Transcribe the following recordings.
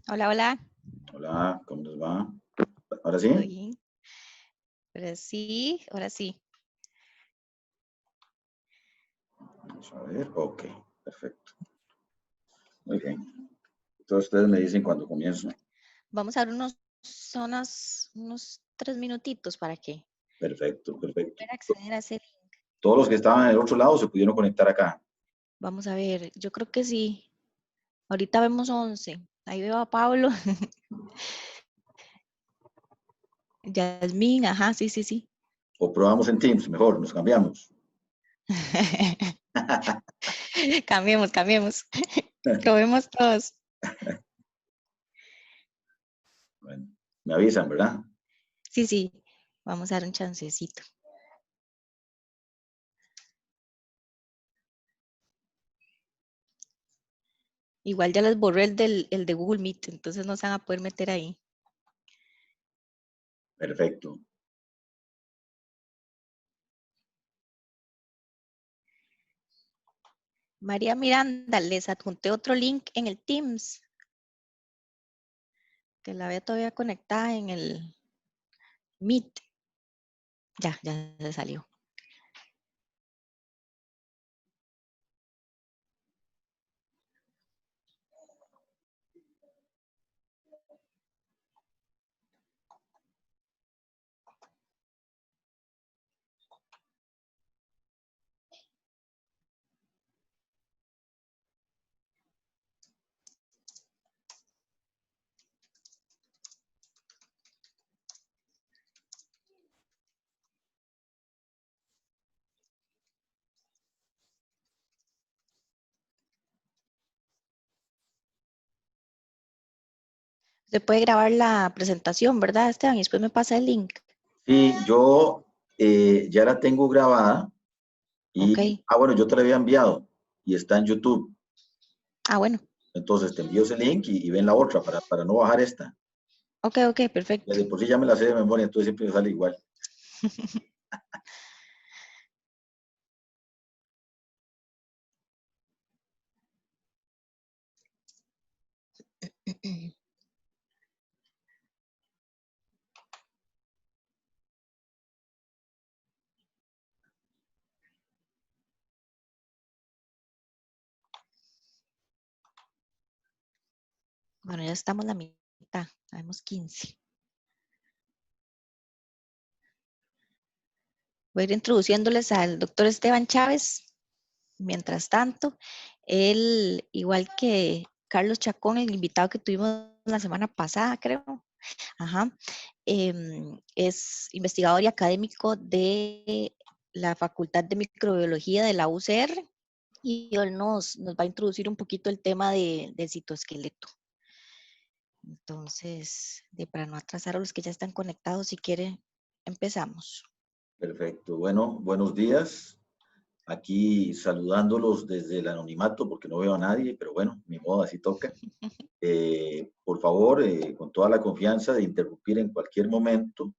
Hola, hola. Hola, ¿cómo les va? ¿Ahora ¿Todo sí? bien? Ahora sí, ahora sí. Vamos a ver. Ok, perfecto. Muy bien. Entonces ustedes me dicen cuando comienzo. Vamos a dar unos 3 minutitos para que Perfecto, perfecto. pueda acceder a ese link. Todos los que estaban en el otro lado se pudieron conectar acá. Vamos a ver, yo creo que sí. Ahorita vemos 11. Ahí veo a Pablo. Yasmín, ajá, sí, sí, sí. O probamos en Teams, mejor, nos cambiamos. Cambiemos, cambiemos. Probemos todos. Bueno, me avisan, ¿verdad? Sí, sí. Vamos a dar un chancecito. Igual ya les borré el de Google Meet, entonces no se van a poder meter ahí. Perfecto. María Miranda, les adjunté otro link en el Teams, que la veo todavía conectada en el Meet. Ya se salió. Se puede grabar la presentación, ¿verdad, Esteban? Y después me pasa el link. Sí, yo ya la tengo grabada Ok. y, bueno, yo te la había enviado y está en YouTube. Ah, bueno. Entonces te envío ese link y ven la otra para no bajar esta. Ok, ok, Ya perfecto. de por sí ya me la sé de memoria, entonces siempre me sale igual. Bueno, ya estamos a la mitad. Sabemos 15. Voy a ir introduciéndoles al doctor Esteban Chávez. Mientras tanto, él, igual que Carlos Chacón, el invitado que tuvimos la semana pasada, creo, ajá, es investigador y académico de la Facultad de Microbiología de la UCR y él nos va a introducir un poquito el tema del citoesqueleto. Entonces, para no atrasar a los que ya están conectados, si quiere, empezamos. Perfecto. Bueno, buenos días. Aquí saludándolos desde el anonimato porque no veo a nadie, pero bueno, ni modo, así toca. Por favor, con toda la confianza de interrumpir en cualquier momento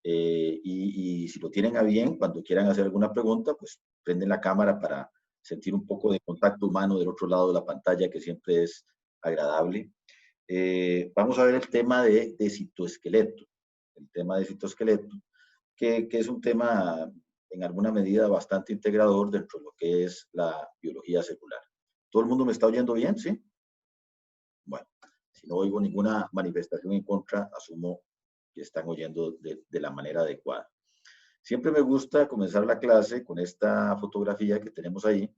y si lo tienen a bien, cuando quieran hacer alguna pregunta, pues prenden la cámara para sentir un poco de contacto humano del otro lado de la pantalla, que siempre es agradable. Vamos a ver el tema de citoesqueleto, el tema de citoesqueleto, que es un tema en alguna medida bastante integrador dentro de lo que es la biología celular. ¿Todo el mundo me está oyendo bien? ¿Sí? Bueno, si no oigo ninguna manifestación en contra, asumo que están oyendo de la manera adecuada. Siempre me gusta comenzar la clase con esta fotografía que tenemos ahí.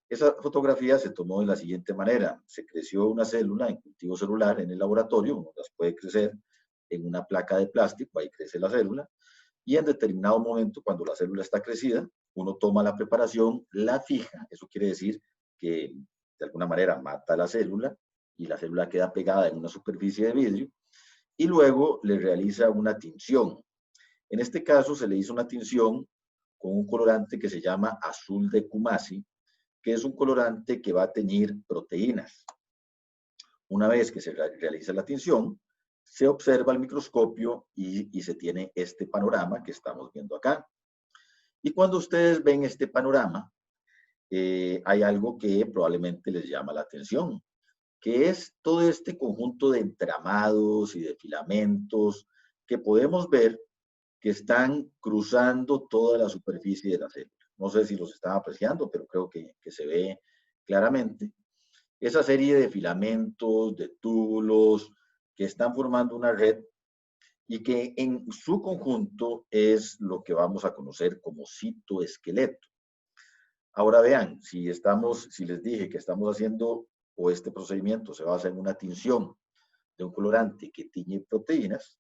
Esa fotografía se tomó de la siguiente manera. Se creció una célula en cultivo celular en el laboratorio, uno las puede crecer en una placa de plástico, ahí crece la célula, y en determinado momento, cuando la célula está crecida, uno toma la preparación, la fija, eso quiere decir que de alguna manera mata la célula y la célula queda pegada en una superficie de vidrio, y luego le realiza una tinción. En este caso se le hizo una tinción con un colorante que se llama azul de Kumasi, que es un colorante que va a teñir proteínas. Una vez que se realiza la tinción, se observa al microscopio y se tiene este panorama que estamos viendo acá. Y cuando ustedes ven este panorama, hay algo que probablemente les llama la atención, que es todo este conjunto de entramados y de filamentos que podemos ver que están cruzando toda la superficie de la célula. No sé si los están apreciando, pero creo que se ve claramente. Esa serie de filamentos, de túbulos, que están formando una red y que en su conjunto es lo que vamos a conocer como citoesqueleto. Ahora vean, si les dije que estamos haciendo o este procedimiento se basa en una tinción de un colorante que tiñe proteínas,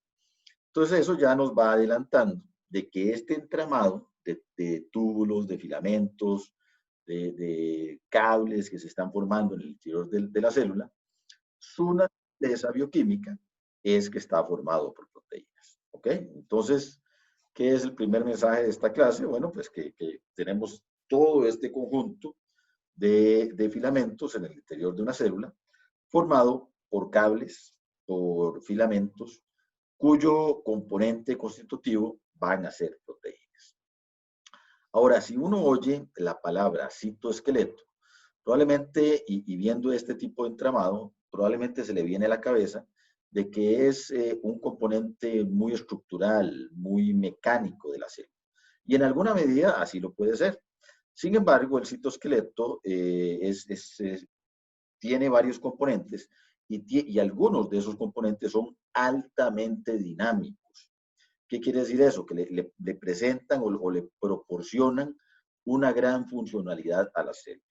entonces eso ya nos va adelantando de que este entramado de túbulos, de filamentos, de cables que se están formando en el interior de la célula, su naturaleza bioquímica es que está formado por proteínas. ¿Ok? Entonces, ¿qué es el primer mensaje de esta clase? Bueno, pues que tenemos todo este conjunto de filamentos en el interior de una célula formado por cables, por filamentos, cuyo componente constitutivo van a ser proteínas. Ahora, si uno oye la palabra citoesqueleto, probablemente, y viendo este tipo de entramado, probablemente se le viene a la cabeza de que es un componente muy estructural, muy mecánico de la célula. Y en alguna medida así lo puede ser. Sin embargo, el citoesqueleto tiene varios componentes y algunos de esos componentes son altamente dinámicos. ¿Qué quiere decir eso? Que le presentan o le proporcionan una gran funcionalidad a la célula.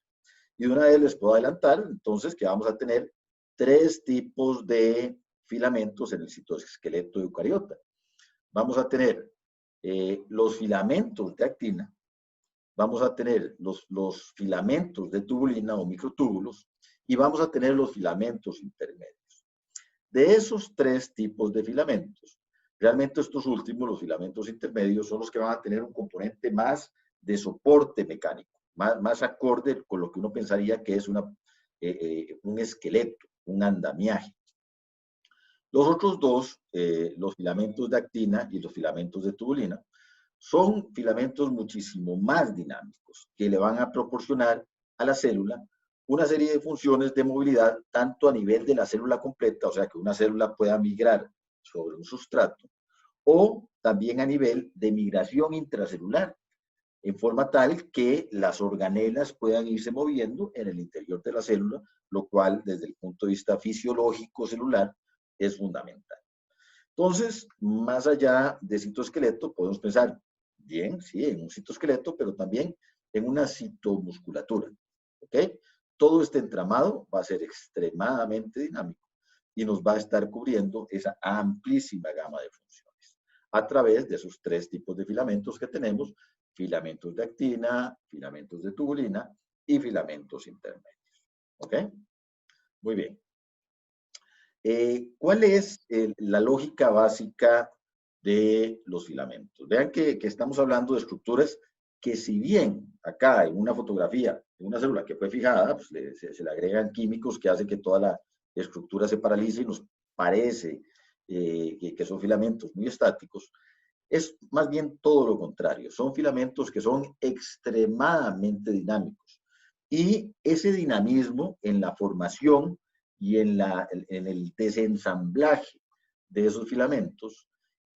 Y de una vez les puedo adelantar, entonces, que vamos a tener 3 tipos de filamentos en el citoesqueleto eucariota. Vamos a tener los filamentos de actina, vamos a tener los filamentos de tubulina o microtúbulos y vamos a tener los filamentos intermedios. De esos 3 tipos de filamentos, realmente estos últimos, los filamentos intermedios, son los que van a tener un componente más de soporte mecánico, más acorde con lo que uno pensaría que es un esqueleto, un andamiaje. Los otros 2, los filamentos de actina y los filamentos de tubulina, son filamentos muchísimo más dinámicos que le van a proporcionar a la célula una serie de funciones de movilidad, tanto a nivel de la célula completa, o sea, que una célula pueda migrar sobre un sustrato, o también a nivel de migración intracelular, en forma tal que las organelas puedan irse moviendo en el interior de la célula, lo cual, desde el punto de vista fisiológico celular, es fundamental. Entonces, más allá de citoesqueleto, podemos pensar, bien, sí, en un citoesqueleto, pero también en una citomusculatura. ¿Ok? Todo este entramado va a ser extremadamente dinámico y nos va a estar cubriendo esa amplísima gama de funciones a través de esos 3 tipos de filamentos que tenemos: filamentos de actina, filamentos de tubulina y filamentos intermedios. ¿Ok? Muy bien. ¿Cuál es la lógica básica de los filamentos? Vean que estamos hablando de estructuras que, si bien acá en una fotografía de una célula que fue fijada, pues se le agregan químicos que hacen que toda la estructura se paralice y nos parece que son filamentos muy estáticos, es más bien todo lo contrario. Son filamentos que son extremadamente dinámicos. Y ese dinamismo en la formación y en el desensamblaje de esos filamentos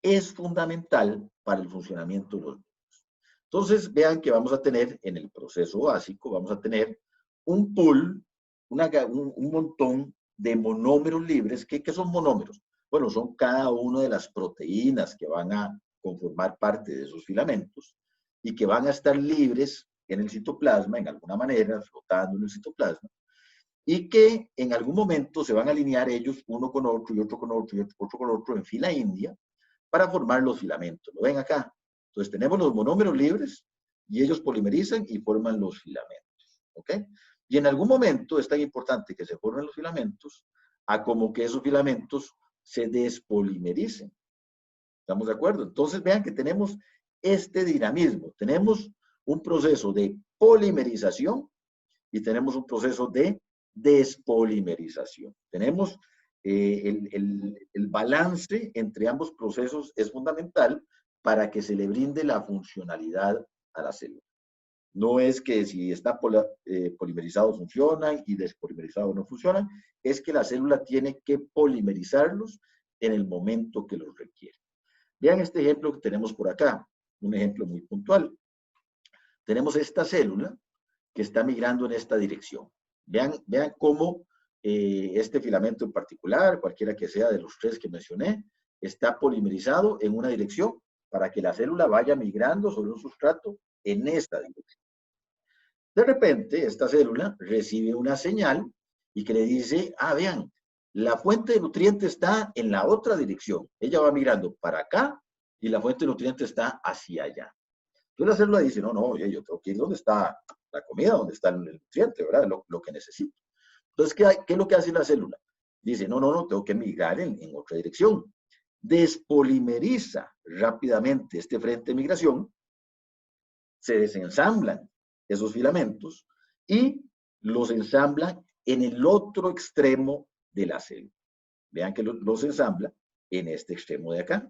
es fundamental para el funcionamiento de los mismos. Entonces, vean que vamos a tener en el proceso básico, vamos a tener un pool, un montón de monómeros libres. ¿Qué son monómeros? Bueno, son cada una de las proteínas que van a conformar parte de esos filamentos y que van a estar libres en el citoplasma, en alguna manera, flotando en el citoplasma. y que en algún momento se van a alinear ellos uno con otro y otro con otro y otro con otro en fila india para formar los filamentos. ¿Lo ven acá? Entonces tenemos los monómeros libres y ellos polimerizan y forman los filamentos. ¿Ok? Y en algún momento es tan importante que se formen los filamentos a como que esos filamentos se despolimericen. ¿Estamos de acuerdo? Entonces vean que tenemos este dinamismo. Tenemos un proceso de polimerización y tenemos un proceso de despolimerización. Tenemos el balance entre ambos procesos es fundamental para que se le brinde la funcionalidad a la célula. No es que si está polimerizado funciona y despolimerizado no funciona, es que la célula tiene que polimerizarlos en el momento que los requiere. Vean este ejemplo que tenemos por acá, un ejemplo muy puntual. Tenemos esta célula que está migrando en esta dirección. Vean cómo este filamento en particular, cualquiera que sea de los tres que mencioné, está polimerizado en una dirección para que la célula vaya migrando sobre un sustrato en esta dirección. De repente, esta célula recibe una señal y que le dice, vean, la fuente de nutrientes está en la otra dirección. Ella va migrando para acá y la fuente de nutrientes está hacia allá. Entonces la célula dice, no, oye, yo tengo que ir donde está la comida, donde está el nutriente, ¿verdad? Lo que necesito. Entonces, ¿qué es lo que hace la célula? Dice, no, tengo que migrar en otra dirección. Despolimeriza rápidamente este frente de migración, se desensamblan esos filamentos y los ensamblan en el otro extremo de la célula. Vean que los ensambla en este extremo de acá.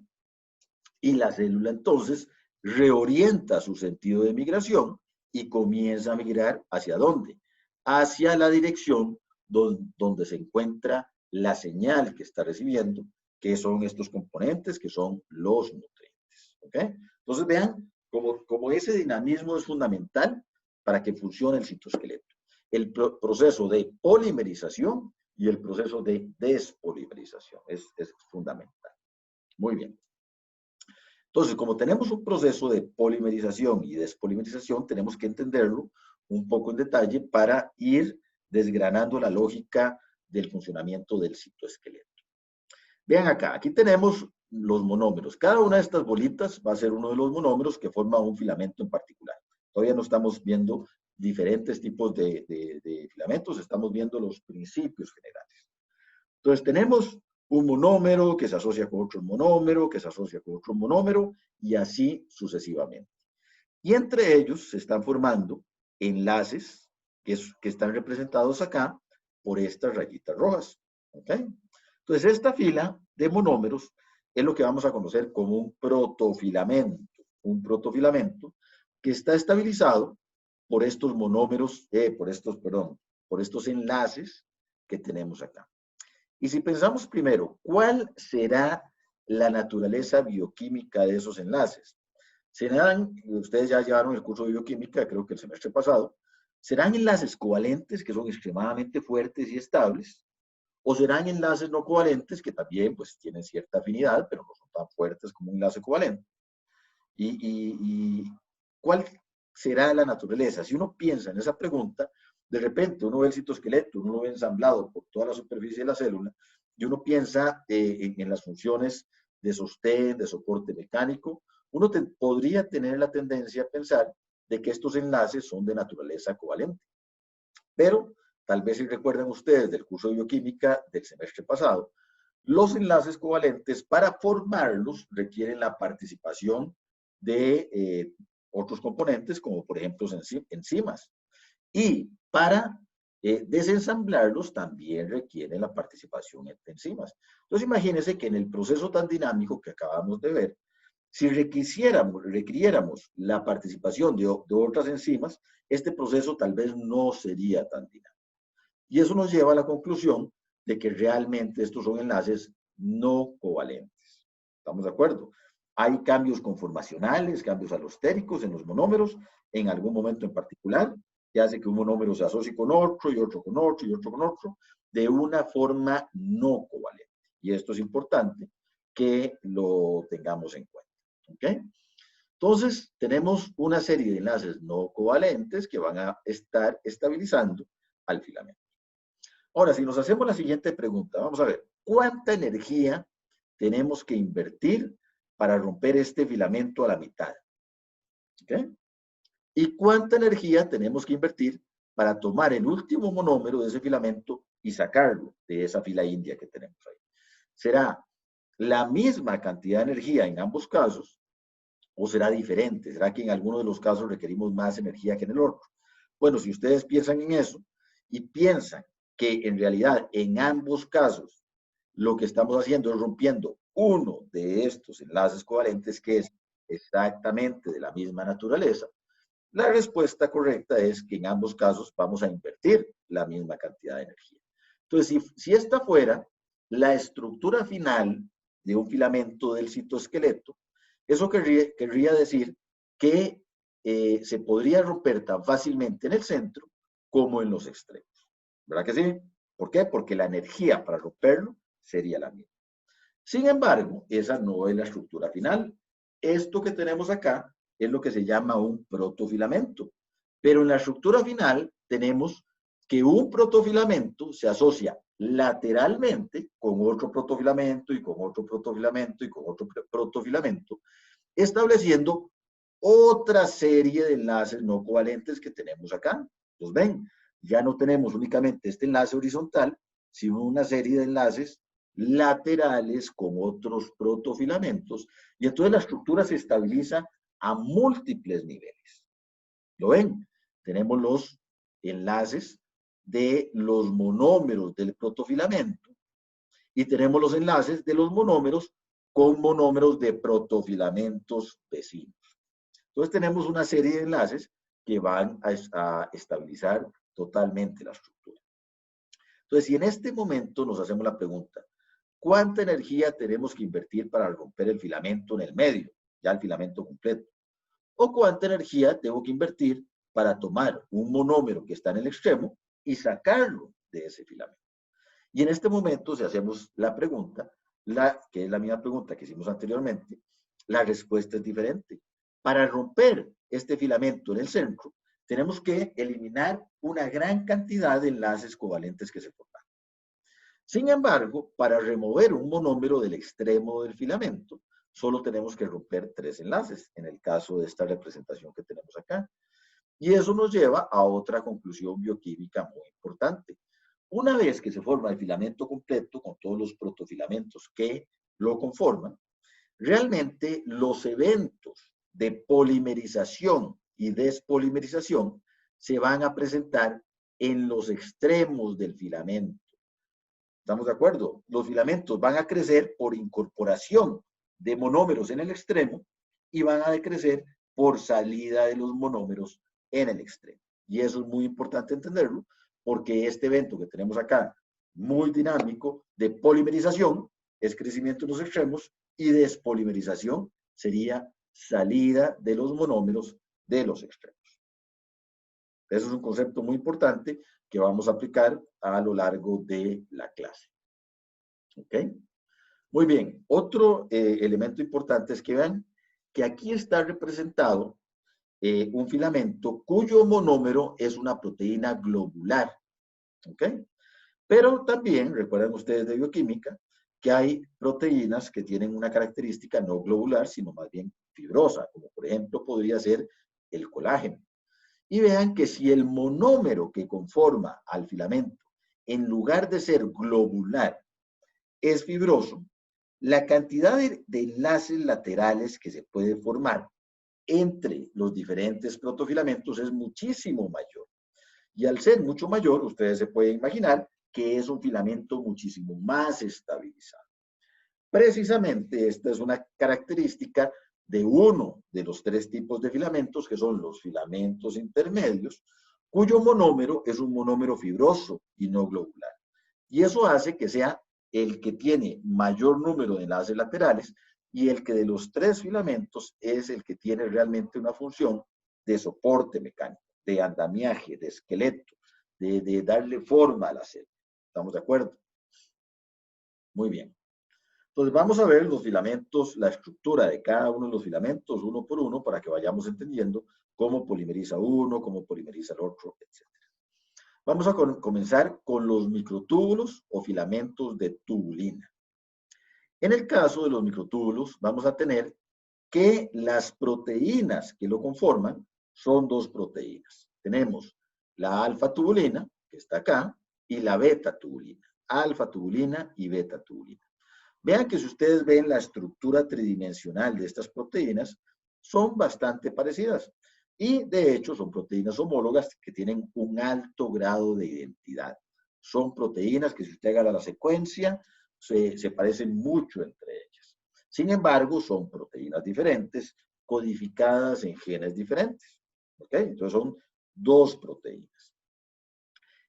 Y la célula entonces reorienta su sentido de migración y comienza a migrar ¿hacia dónde? Hacia la dirección donde se encuentra la señal que está recibiendo, que son estos componentes, que son los nutrientes. ¿Ok? Entonces vean como ese dinamismo es fundamental para que funcione el citoesqueleto. El proceso de polimerización y el proceso de despolimerización es fundamental. Muy bien. Entonces, como tenemos un proceso de polimerización y despolimerización, tenemos que entenderlo un poco en detalle para ir desgranando la lógica del funcionamiento del citoesqueleto. Vean acá, aquí tenemos los monómeros. Cada una de estas bolitas va a ser uno de los monómeros que forma un filamento en particular. Todavía no estamos viendo diferentes tipos de filamentos, estamos viendo los principios generales. Entonces, tenemos un monómero que se asocia con otro monómero, que se asocia con otro monómero, y así sucesivamente. Y entre ellos se están formando enlaces que están representados acá por estas rayitas rojas. ¿Ok? Entonces, esta fila de monómeros es lo que vamos a conocer como un protofilamento. Un protofilamento que está estabilizado por estos monómeros, por estos enlaces que tenemos acá. Y si pensamos primero, ¿cuál será la naturaleza bioquímica de esos enlaces? Serán, ustedes ya llevaron el curso de bioquímica, creo que el semestre pasado, ¿serán enlaces covalentes que son extremadamente fuertes y estables? ¿O serán enlaces no covalentes que también pues, tienen cierta afinidad, pero no son tan fuertes como un enlace covalente? ¿Y cuál será la naturaleza? Si uno piensa en esa pregunta, de repente uno ve el citoesqueleto, uno lo ve ensamblado por toda la superficie de la célula y uno piensa en las funciones de sostén, de soporte mecánico. Uno podría tener la tendencia a pensar de que estos enlaces son de naturaleza covalente. Pero tal vez si recuerdan ustedes del curso de bioquímica del semestre pasado, los enlaces covalentes para formarlos requieren la participación de otros componentes, como por ejemplo enzimas. Y para desensamblarlos también requieren la participación de enzimas. Entonces imagínense que en el proceso tan dinámico que acabamos de ver, si requiriéramos la participación de otras enzimas, este proceso tal vez no sería tan dinámico. Y eso nos lleva a la conclusión de que realmente estos son enlaces no covalentes. ¿Estamos de acuerdo? Hay cambios conformacionales, cambios alostéricos en los monómeros en algún momento en particular, que hace que un monómero se asocie con otro y otro con otro y otro con otro, de una forma no covalente. Y esto es importante que lo tengamos en cuenta. ¿Ok? Entonces, tenemos una serie de enlaces no covalentes que van a estar estabilizando al filamento. Ahora, si nos hacemos la siguiente pregunta, vamos a ver, ¿cuánta energía tenemos que invertir para romper este filamento a la mitad? ¿Okay? ¿Y cuánta energía tenemos que invertir para tomar el último monómero de ese filamento y sacarlo de esa fila india que tenemos ahí? ¿Será la misma cantidad de energía en ambos casos o será diferente? ¿Será que en alguno de los casos requerimos más energía que en el otro? Bueno, si ustedes piensan en eso y piensan que en realidad en ambos casos lo que estamos haciendo es rompiendo uno de estos enlaces covalentes que es exactamente de la misma naturaleza, la respuesta correcta es que en ambos casos vamos a invertir la misma cantidad de energía. Entonces, si esta fuera la estructura final de un filamento del citoesqueleto, eso querría decir que se podría romper tan fácilmente en el centro como en los extremos. ¿Verdad que sí? ¿Por qué? Porque la energía para romperlo sería la misma. Sin embargo, esa no es la estructura final. Esto que tenemos acá es lo que se llama un protofilamento. Pero en la estructura final tenemos que un protofilamento se asocia lateralmente con otro protofilamento y con otro protofilamento y con otro protofilamento, estableciendo otra serie de enlaces no covalentes que tenemos acá. Pues ven, ya no tenemos únicamente este enlace horizontal, sino una serie de enlaces laterales con otros protofilamentos, y entonces la estructura se estabiliza a múltiples niveles. ¿Lo ven? Tenemos los enlaces de los monómeros del protofilamento y tenemos los enlaces de los monómeros con monómeros de protofilamentos vecinos. Entonces tenemos una serie de enlaces que van a estabilizar totalmente la estructura. Entonces, si en este momento nos hacemos la pregunta, ¿cuánta energía tenemos que invertir para romper el filamento en el medio, ya el filamento completo? ¿O cuánta energía tengo que invertir para tomar un monómero que está en el extremo y sacarlo de ese filamento? Y en este momento, si hacemos la pregunta, que es la misma pregunta que hicimos anteriormente, la respuesta es diferente. Para romper este filamento en el centro, tenemos que eliminar una gran cantidad de enlaces covalentes que se forman. Sin embargo, para remover un monómero del extremo del filamento, solo tenemos que romper 3 enlaces, en el caso de esta representación que tenemos acá. Y eso nos lleva a otra conclusión bioquímica muy importante. Una vez que se forma el filamento completo con todos los protofilamentos que lo conforman, realmente los eventos de polimerización y despolimerización se van a presentar en los extremos del filamento. ¿Estamos de acuerdo? Los filamentos van a crecer por incorporación de monómeros en el extremo y van a decrecer por salida de los monómeros en el extremo. Y eso es muy importante entenderlo, porque este evento que tenemos acá, muy dinámico, de polimerización, es crecimiento en los extremos, y despolimerización sería salida de los monómeros de los extremos. Eso es un concepto muy importante que vamos a aplicar a lo largo de la clase. ¿Ok? Muy bien. Otro elemento importante es que vean que aquí está representado un filamento cuyo monómero es una proteína globular. ¿Ok? Pero también, recuerden ustedes de bioquímica, que hay proteínas que tienen una característica no globular, sino más bien fibrosa, como por ejemplo podría ser el colágeno. Y vean que si el monómero que conforma al filamento, en lugar de ser globular, es fibroso, la cantidad de enlaces laterales que se puede formar entre los diferentes protofilamentos es muchísimo mayor. Y al ser mucho mayor, ustedes se pueden imaginar que es un filamento muchísimo más estabilizado. Precisamente esta es una característica de uno de los 3 tipos de filamentos, que son los filamentos intermedios, cuyo monómero es un monómero fibroso y no globular. Y eso hace que sea el que tiene mayor número de enlaces laterales y el que de los 3 filamentos es el que tiene realmente una función de soporte mecánico, de andamiaje, de esqueleto, de darle forma a la célula. ¿Estamos de acuerdo? Muy bien. Entonces vamos a ver los filamentos, la estructura de cada uno de los filamentos uno por uno para que vayamos entendiendo cómo polimeriza uno, cómo polimeriza el otro, etc. Vamos a comenzar con los microtúbulos o filamentos de tubulina. En el caso de los microtúbulos, vamos a tener que las proteínas que lo conforman son dos proteínas. Tenemos la alfa-tubulina, que está acá, y la beta-tubulina. Alfa-tubulina y beta-tubulina. Vean que si ustedes ven la estructura tridimensional de estas proteínas, son bastante parecidas. Y de hecho son proteínas homólogas que tienen un alto grado de identidad. Son proteínas que si usted agarra la secuencia, se parecen mucho entre ellas. Sin embargo, son proteínas diferentes, codificadas en genes diferentes. ¿Ok? Entonces son dos proteínas.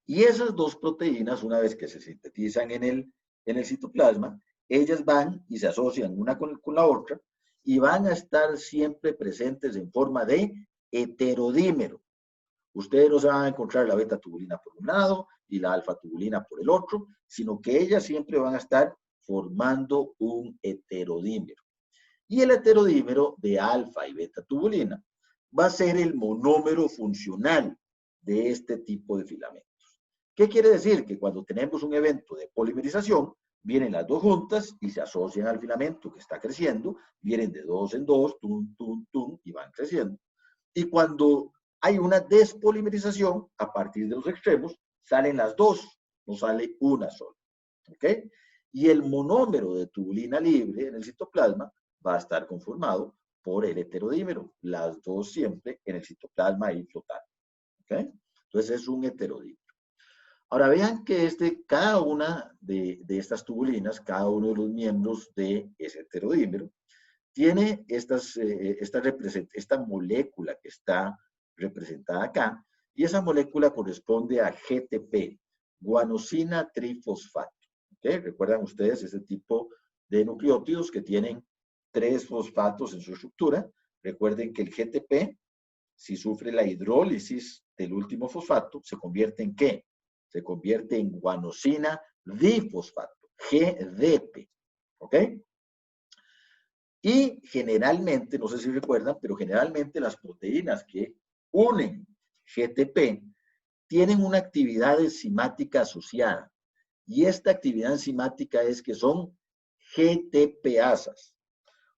Y esas dos proteínas, una vez que se sintetizan en el citoplasma, ellas van y se asocian una con la otra y van a estar siempre presentes en forma de heterodímero. Ustedes no se van a encontrar la beta-tubulina por un lado y la alfa-tubulina por el otro, sino que ellas siempre van a estar formando un heterodímero. Y el heterodímero de alfa y beta-tubulina va a ser el monómero funcional de este tipo de filamentos. ¿Qué quiere decir? Que cuando tenemos un evento de polimerización, vienen las dos juntas y se asocian al filamento que está creciendo, vienen de dos en dos, tum, tum, tum, y van creciendo. Y cuando hay una despolimerización, a partir de los extremos, salen las dos, no sale una sola. ¿Ok? Y el monómero de tubulina libre en el citoplasma va a estar conformado por el heterodímero, las dos siempre en el citoplasma ahí flotando. ¿Ok? Entonces es un heterodímero. Ahora vean que cada una de estas tubulinas, cada uno de los miembros de ese heterodímero, tiene esta molécula que está representada acá, y esa molécula corresponde a GTP, guanosina trifosfato. ¿Okay? ¿Recuerdan ustedes ese tipo de nucleótidos que tienen 3 fosfatos en su estructura? Recuerden que el GTP, si sufre la hidrólisis del último fosfato, ¿se convierte en qué? Se convierte en guanosina difosfato, GDP. ¿Ok? Y generalmente, no sé si recuerdan, pero generalmente las proteínas que unen GTP tienen una actividad enzimática asociada. Y esta actividad enzimática es que son GTPasas.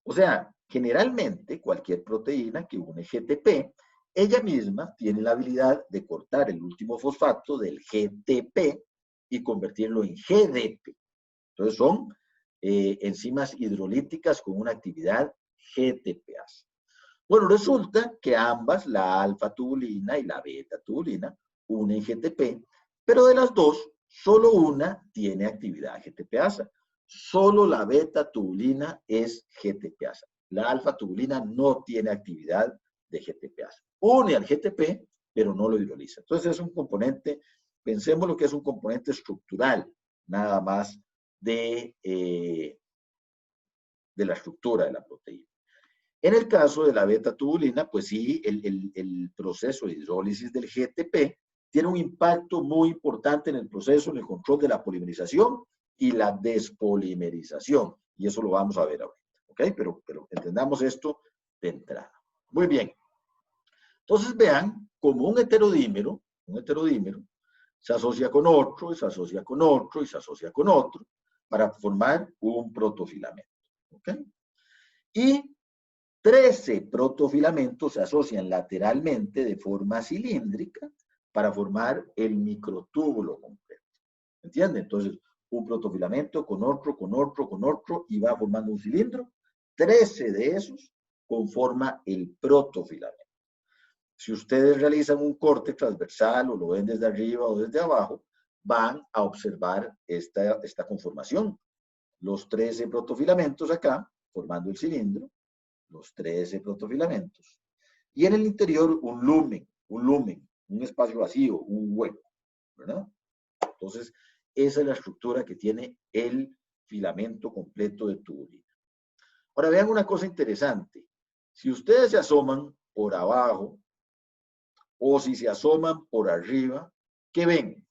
O sea, generalmente cualquier proteína que une GTP, ella misma tiene la habilidad de cortar el último fosfato del GTP y convertirlo en GDP. Entonces son enzimas hidrolíticas con una actividad GTPasa. Bueno, resulta que ambas, la alfa-tubulina y la beta-tubulina, unen GTP, pero de las dos, solo una tiene actividad GTPasa. Solo la beta-tubulina es GTPasa. La alfa-tubulina no tiene actividad de GTPasa. Une al GTP, pero no lo hidroliza. Entonces es un componente, pensemos lo que es un componente estructural, nada más de la estructura de la proteína. En el caso de la beta-tubulina, pues sí, el proceso de hidrólisis del GTP tiene un impacto muy importante en el proceso, en el control de la polimerización y la despolimerización. Y eso lo vamos a ver ahorita, ¿ok? Pero entendamos esto de entrada. Muy bien. Entonces vean como un heterodímero se asocia con otro, y se asocia con otro, y se asocia con otro, para formar un protofilamento. ¿Ok? Y 13 protofilamentos se asocian lateralmente de forma cilíndrica para formar el microtúbulo completo. ¿Entienden? Entonces, un protofilamento con otro, con otro, con otro, y va formando un cilindro. 13 de esos conforma el protofilamento. Si ustedes realizan un corte transversal o lo ven desde arriba o desde abajo, van a observar esta conformación. Los 13 protofilamentos acá, formando el cilindro, los 13 protofilamentos. Y en el interior un lumen, un espacio vacío, un hueco, ¿verdad? Entonces, esa es la estructura que tiene el filamento completo de tubulina. Ahora vean una cosa interesante. Si ustedes se asoman por abajo o si se asoman por arriba, ¿qué ven?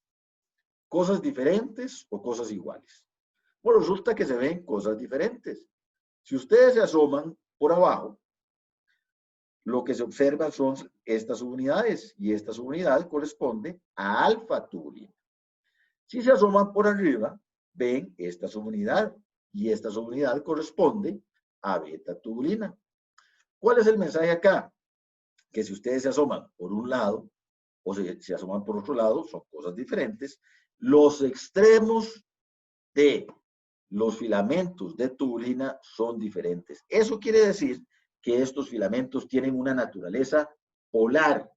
¿Cosas diferentes o cosas iguales? Bueno, resulta que se ven cosas diferentes. Si ustedes se asoman por abajo, lo que se observa son estas subunidades y esta subunidad corresponde a alfa-tubulina. Si se asoman por arriba, ven esta subunidad y esta subunidad corresponde a beta-tubulina. ¿Cuál es el mensaje acá? Que si ustedes se asoman por un lado o se asoman por otro lado, son cosas diferentes. Los extremos de los filamentos de tubulina son diferentes. Eso quiere decir que estos filamentos tienen una naturaleza polar.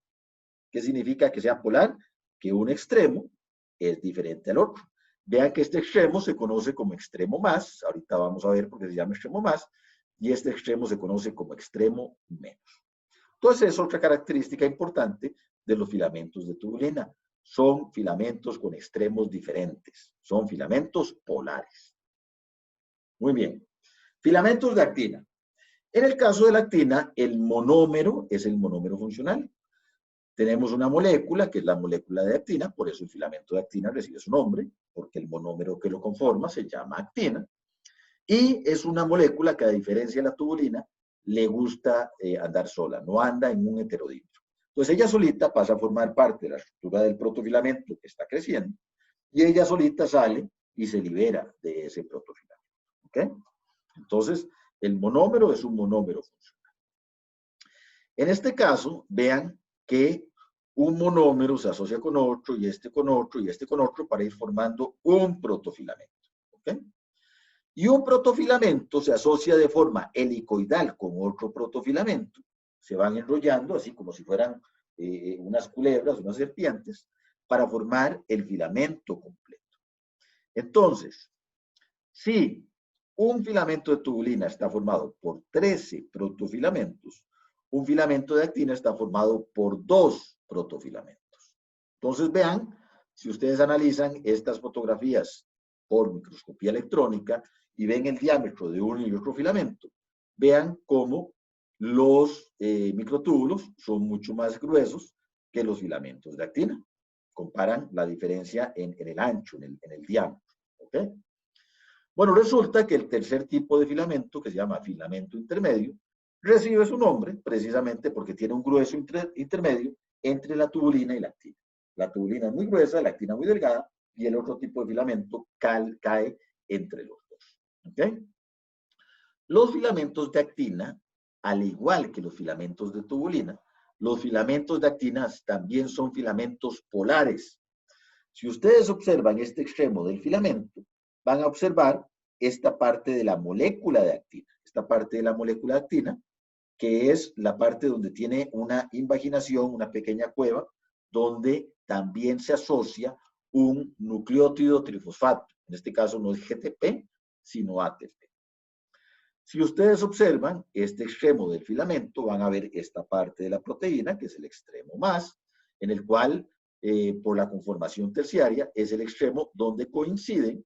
¿Qué significa que sea polar? Que un extremo es diferente al otro. Vean que este extremo se conoce como extremo más, ahorita vamos a ver por qué se llama extremo más, y este extremo se conoce como extremo menos. Entonces es otra característica importante de los filamentos de tubulina. Son filamentos con extremos diferentes, son filamentos polares. Muy bien. Filamentos de actina. En el caso de la actina, el monómero es el monómero funcional. Tenemos una molécula, que es la molécula de actina, por eso el filamento de actina recibe su nombre, porque el monómero que lo conforma se llama actina. Y es una molécula que, a diferencia de la tubulina, le gusta andar sola, no anda en un heterodímero. Entonces ella solita pasa a formar parte de la estructura del protofilamento que está creciendo, y ella solita sale y se libera de ese protofilamento. ¿Ok? Entonces, el monómero es un monómero funcional. En este caso, vean que un monómero se asocia con otro, y este con otro, y este con otro, para ir formando un protofilamento. ¿Ok? Y un protofilamento se asocia de forma helicoidal con otro protofilamento. Se van enrollando, así como si fueran unas culebras, unas serpientes, para formar el filamento completo. Entonces, si un filamento de tubulina está formado por 13 protofilamentos, un filamento de actina está formado por 2 protofilamentos. Entonces, vean, si ustedes analizan estas fotografías por microscopía electrónica y ven el diámetro de uno y otro filamento, vean cómo los microtúbulos son mucho más gruesos que los filamentos de actina. Comparan la diferencia en el ancho, en el diámetro. ¿Ok? Bueno, resulta que el tercer tipo de filamento, que se llama filamento intermedio, recibe su nombre precisamente porque tiene un grueso intermedio entre la tubulina y la actina. La tubulina es muy gruesa, la actina muy delgada, y el otro tipo de filamento cae entre los dos. ¿Ok? Los filamentos de actina, al igual que los filamentos de tubulina, los filamentos de actina también son filamentos polares. Si ustedes observan este extremo del filamento, van a observar esta parte de la molécula de actina. Esta parte de la molécula de actina, que es la parte donde tiene una invaginación, una pequeña cueva, donde también se asocia un nucleótido trifosfato. En este caso no es GTP, sino ATP. Si ustedes observan este extremo del filamento, van a ver esta parte de la proteína, que es el extremo más, en el cual, por la conformación terciaria, es el extremo donde coinciden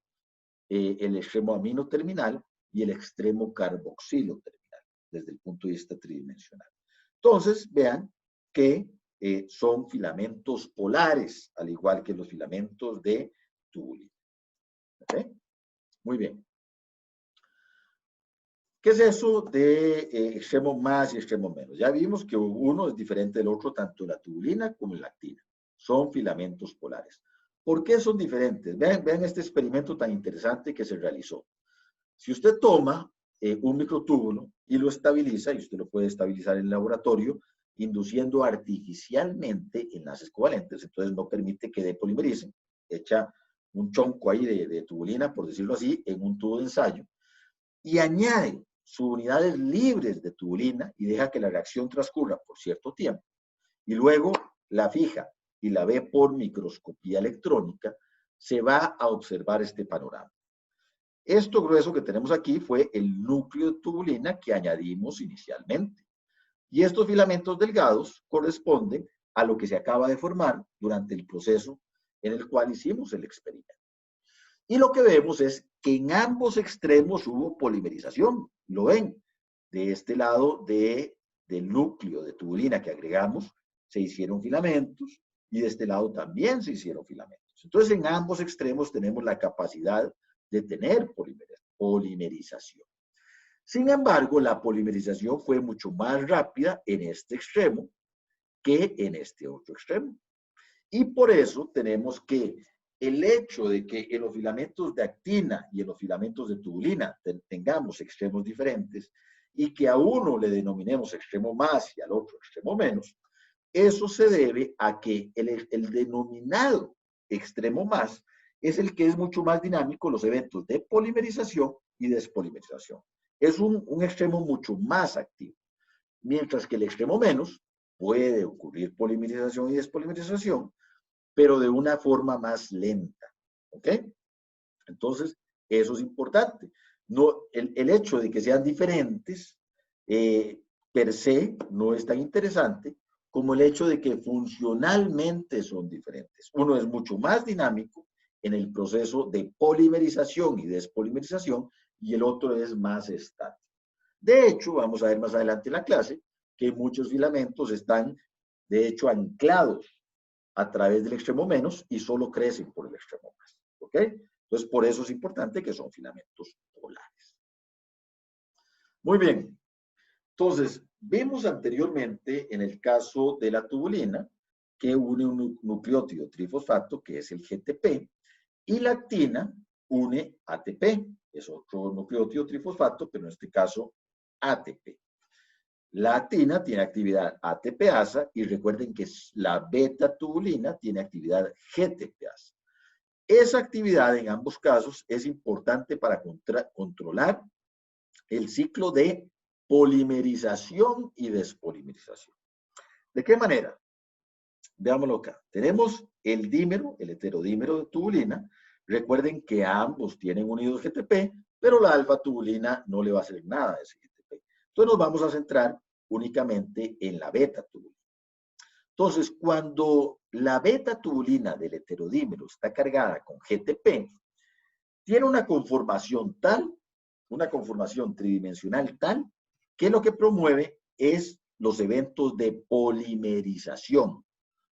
el extremo amino terminal y el extremo carboxilo terminal, desde el punto de vista tridimensional. Entonces, vean que son filamentos polares, al igual que los filamentos de tubulina. ¿Okay? Muy bien. ¿Qué es eso de extremo más y extremo menos? Ya vimos que uno es diferente del otro, tanto la tubulina como la actina. Son filamentos polares. ¿Por qué son diferentes? Vean este experimento tan interesante que se realizó. Si usted toma un microtúbulo y lo estabiliza, y usted lo puede estabilizar en el laboratorio, induciendo artificialmente enlaces covalentes, entonces no permite que depolimericen, echa un chonco ahí de tubulina, por decirlo así, en un tubo de ensayo, y añade subunidades libres de tubulina y deja que la reacción transcurra por cierto tiempo, y luego la fija y la ve por microscopía electrónica, se va a observar este panorama. Esto grueso que tenemos aquí fue el núcleo de tubulina que añadimos inicialmente. Y estos filamentos delgados corresponden a lo que se acaba de formar durante el proceso en el cual hicimos el experimento. Y lo que vemos es que en ambos extremos hubo polimerización. ¿Lo ven? De este lado del núcleo de tubulina que agregamos, se hicieron filamentos, y de este lado también se hicieron filamentos. Entonces, en ambos extremos tenemos la capacidad de tener polimerización. Sin embargo, la polimerización fue mucho más rápida en este extremo que en este otro extremo. Y por eso tenemos que el hecho de que en los filamentos de actina y en los filamentos de tubulina tengamos extremos diferentes y que a uno le denominemos extremo más y al otro extremo menos, eso se debe a que el denominado extremo más es el que es mucho más dinámico en los eventos de polimerización y despolimerización. Es un extremo mucho más activo, mientras que el extremo menos puede ocurrir polimerización y despolimerización, pero de una forma más lenta. ¿Ok? Entonces, eso es importante. No, el hecho de que sean diferentes per se no es tan interesante como el hecho de que funcionalmente son diferentes. Uno es mucho más dinámico en el proceso de polimerización y despolimerización y el otro es más estático. De hecho, vamos a ver más adelante en la clase que muchos filamentos están, de hecho, anclados a través del extremo menos y solo crecen por el extremo más. ¿Ok? Entonces, por eso es importante que son filamentos polares. Muy bien. Entonces, vimos anteriormente en el caso de la tubulina que une un nucleótido trifosfato, que es el GTP, y la actina une ATP, es otro nucleótido trifosfato, pero en este caso ATP. La actina tiene actividad ATPasa y recuerden que la beta-tubulina tiene actividad GTPasa. Esa actividad en ambos casos es importante para controlar el ciclo de polimerización y despolimerización. ¿De qué manera? Veámoslo acá. Tenemos el dímero, el heterodímero de tubulina. Recuerden que ambos tienen unidos GTP, pero la alfa-tubulina no le va a hacer nada a ese GTP. Entonces nos vamos a centrar únicamente en la beta-tubulina. Entonces, cuando la beta-tubulina del heterodímero está cargada con GTP, tiene una conformación tal, una conformación tridimensional tal, que lo que promueve es los eventos de polimerización.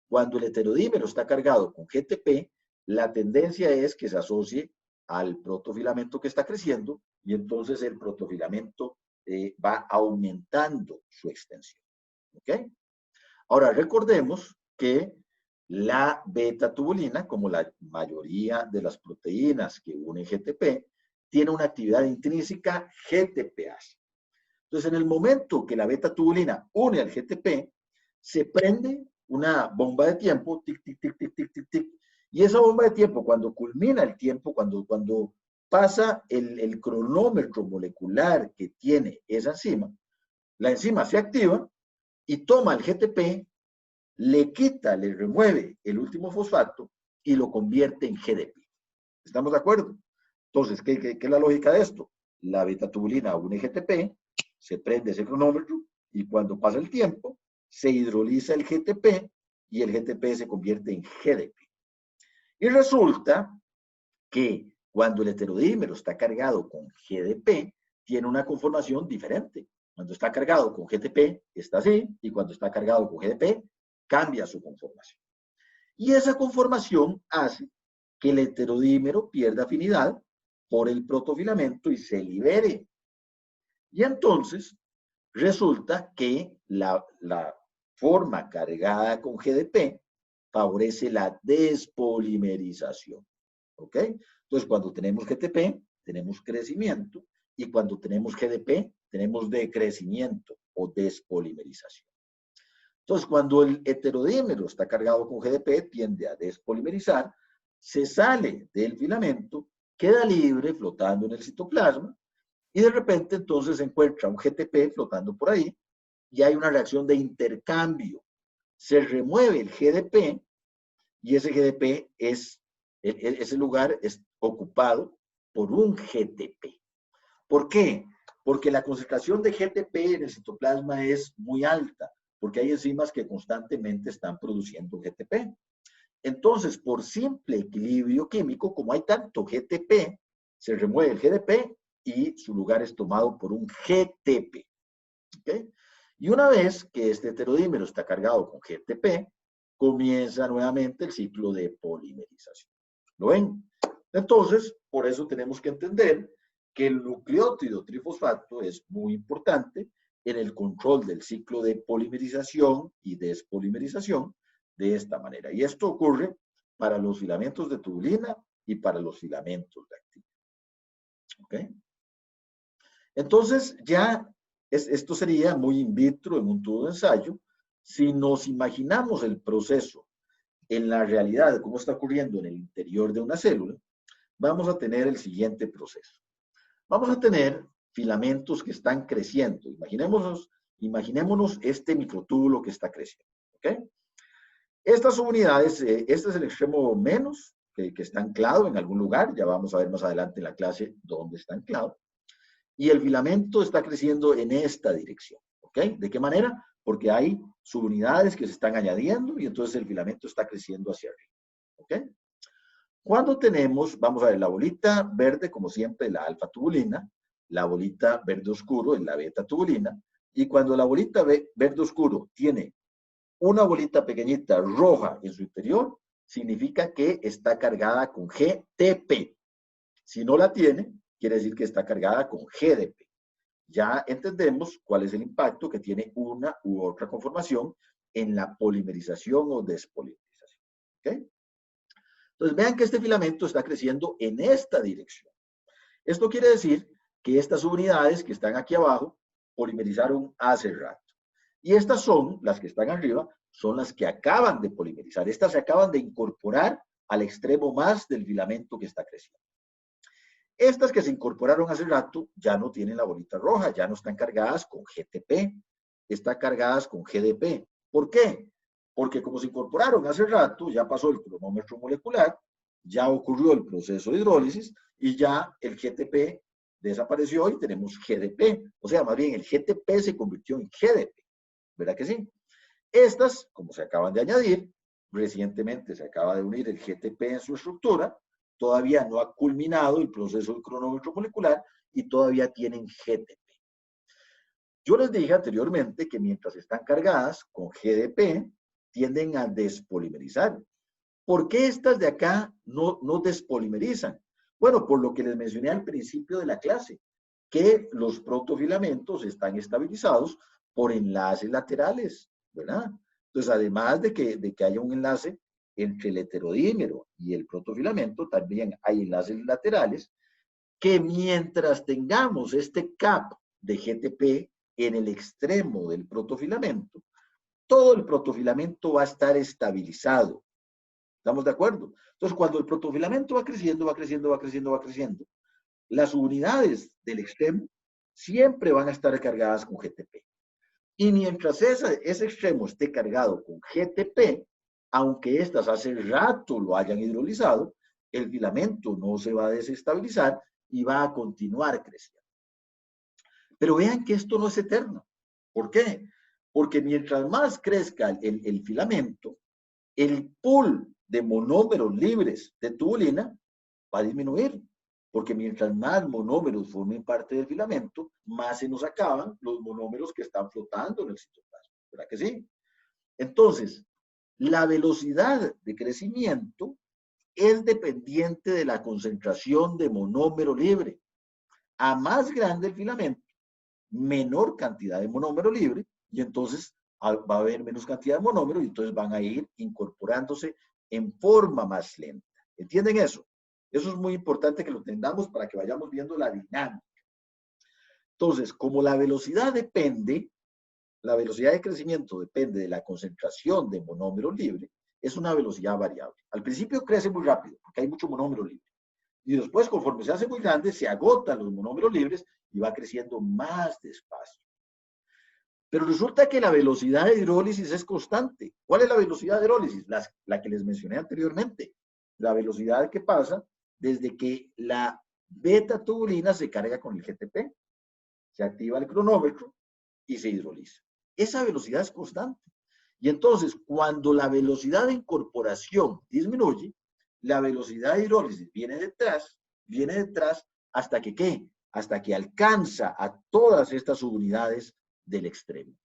Cuando el heterodímero está cargado con GTP, la tendencia es que se asocie al protofilamento que está creciendo y entonces el protofilamento va aumentando su extensión. ¿Ok? Ahora, recordemos que la beta-tubulina, como la mayoría de las proteínas que unen GTP, tiene una actividad intrínseca GTPase. Entonces, en el momento que la beta-tubulina une al GTP, se prende una bomba de tiempo, tic, tic, tic, tic, tic, tic, tic, y esa bomba de tiempo, cuando culmina el tiempo, cuando pasa el cronómetro molecular que tiene esa enzima, la enzima se activa y toma el GTP, le quita, le remueve el último fosfato y lo convierte en GDP. ¿Estamos de acuerdo? Entonces, ¿qué es la lógica de esto? La beta-tubulina une GTP, se prende ese cronómetro y cuando pasa el tiempo, se hidroliza el GTP y el GTP se convierte en GDP. Y resulta que cuando el heterodímero está cargado con GDP, tiene una conformación diferente. Cuando está cargado con GTP, está así, y cuando está cargado con GDP, cambia su conformación. Y esa conformación hace que el heterodímero pierda afinidad por el protofilamento y se libere. Y entonces resulta que la forma cargada con GDP favorece la despolimerización. ¿Ok? Entonces, cuando tenemos GTP, tenemos crecimiento, y cuando tenemos GDP, tenemos decrecimiento o despolimerización. Entonces, cuando el heterodímero está cargado con GDP, tiende a despolimerizar, se sale del filamento, queda libre flotando en el citoplasma, y de repente entonces se encuentra un GTP flotando por ahí, y hay una reacción de intercambio. Se remueve el GDP, y ese GDP ese lugar es ocupado por un GTP. ¿Por qué? Porque la concentración de GTP en el citoplasma es muy alta, porque hay enzimas que constantemente están produciendo GTP. Entonces, por simple equilibrio químico, como hay tanto GTP, se remueve el GDP y su lugar es tomado por un GTP. ¿Okay? Y una vez que este heterodímero está cargado con GTP, comienza nuevamente el ciclo de polimerización. ¿Lo ven? Entonces, por eso tenemos que entender que el nucleótido trifosfato es muy importante en el control del ciclo de polimerización y despolimerización de esta manera. Y esto ocurre para los filamentos de tubulina y para los filamentos de actina. ¿Ok? Entonces, ya esto sería muy in vitro en un tubo de ensayo. Si nos imaginamos el proceso en la realidad de cómo está ocurriendo en el interior de una célula, vamos a tener el siguiente proceso. Vamos a tener filamentos que están creciendo. Imaginémonos este microtúbulo que está creciendo. ¿Ok? Estas unidades, este es el extremo menos, que está anclado en algún lugar. Ya vamos a ver más adelante en la clase dónde está anclado. Y el filamento está creciendo en esta dirección. ¿Ok? ¿De qué manera? Porque hay subunidades que se están añadiendo y entonces el filamento está creciendo hacia arriba. ¿Ok? Cuando tenemos, vamos a ver, la bolita verde, como siempre, la alfa tubulina, la bolita verde oscuro es la beta tubulina, y cuando la bolita verde oscuro tiene una bolita pequeñita roja en su interior, significa que está cargada con GTP. Si no la tiene, quiere decir que está cargada con GDP. Ya entendemos cuál es el impacto que tiene una u otra conformación en la polimerización o despolimerización. ¿Ok? Entonces, vean que este filamento está creciendo en esta dirección. Esto quiere decir que estas unidades que están aquí abajo polimerizaron hace rato. Y estas son, las que están arriba, son las que acaban de polimerizar. Estas se acaban de incorporar al extremo más del filamento que está creciendo. Estas que se incorporaron hace rato ya no tienen la bolita roja, ya no están cargadas con GTP, están cargadas con GDP. ¿Por qué? Porque como se incorporaron hace rato, ya pasó el cronómetro molecular, ya ocurrió el proceso de hidrólisis y ya el GTP desapareció y tenemos GDP. O sea, más bien el GTP se convirtió en GDP. ¿Verdad que sí? Estas, como se acaban de añadir, recientemente se acaba de unir el GTP en su estructura, todavía no ha culminado el proceso del cronómetro molecular y todavía tienen GTP. Yo les dije anteriormente que mientras están cargadas con GDP, tienden a despolimerizar. ¿Por qué estas de acá no despolimerizan? Bueno, por lo que les mencioné al principio de la clase, que los protofilamentos están estabilizados por enlaces laterales, ¿verdad? Entonces, además de que haya un enlace entre el heterodímero y el protofilamento, también hay enlaces laterales que mientras tengamos este cap de GTP en el extremo del protofilamento, todo el protofilamento va a estar estabilizado. ¿Estamos de acuerdo? Entonces, cuando el protofilamento va creciendo, va creciendo, va creciendo, va creciendo, las unidades del extremo siempre van a estar cargadas con GTP. Y mientras ese extremo esté cargado con GTP, aunque éstas hace rato lo hayan hidrolizado, el filamento no se va a desestabilizar y va a continuar creciendo. Pero vean que esto no es eterno. ¿Por qué? Porque mientras más crezca el filamento, el pool de monómeros libres de tubulina va a disminuir. Porque mientras más monómeros formen parte del filamento, más se nos acaban los monómeros que están flotando en el citoplasma. ¿Verdad que sí? Entonces, la velocidad de crecimiento es dependiente de la concentración de monómero libre. A más grande el filamento, menor cantidad de monómero libre, y entonces va a haber menos cantidad de monómero, y entonces van a ir incorporándose en forma más lenta. ¿Entienden eso? Eso es muy importante que lo entendamos para que vayamos viendo la dinámica. Entonces, como la velocidad de crecimiento depende de la concentración de monómero libre, es una velocidad variable. Al principio crece muy rápido, porque hay mucho monómero libre. Y después, conforme se hace muy grande, se agotan los monómeros libres y va creciendo más despacio. Pero resulta que la velocidad de hidrólisis es constante. ¿Cuál es la velocidad de hidrólisis? La que les mencioné anteriormente. La velocidad que pasa desde que la beta tubulina se carga con el GTP, se activa el cronómetro y se hidroliza. Esa velocidad es constante. Y entonces, cuando la velocidad de incorporación disminuye, la velocidad de hidrólisis viene detrás hasta que ¿qué? Hasta que alcanza a todas estas subunidades del extremo.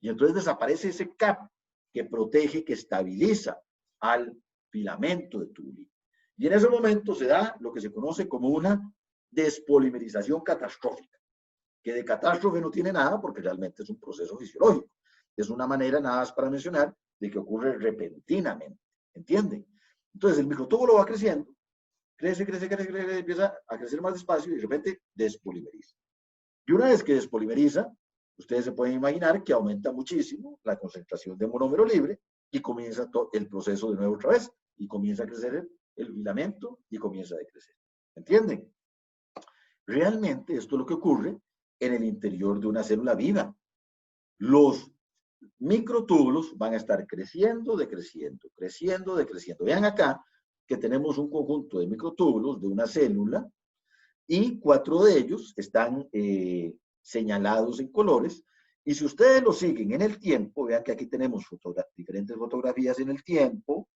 Y entonces desaparece ese cap que protege, que estabiliza al filamento de tubulina. Y en ese momento se da lo que se conoce como una despolimerización catastrófica, que de catástrofe no tiene nada porque realmente es un proceso fisiológico. Es una manera, nada más para mencionar, de que ocurre repentinamente. ¿Entienden? Entonces el microtúbulo va creciendo, crece, empieza a crecer más despacio y de repente despolimeriza. Y una vez que despolimeriza, ustedes se pueden imaginar que aumenta muchísimo la concentración de monómero libre y comienza el proceso de nuevo otra vez y comienza a crecer el filamento y comienza a decrecer. ¿Entienden? Realmente esto es lo que ocurre en el interior de una célula viva. Los microtúbulos van a estar creciendo, decreciendo, creciendo, decreciendo. Vean acá que tenemos un conjunto de microtúbulos de una célula y 4 de ellos están señalados en colores. Y si ustedes lo siguen en el tiempo, vean que aquí tenemos diferentes fotografías en el tiempo,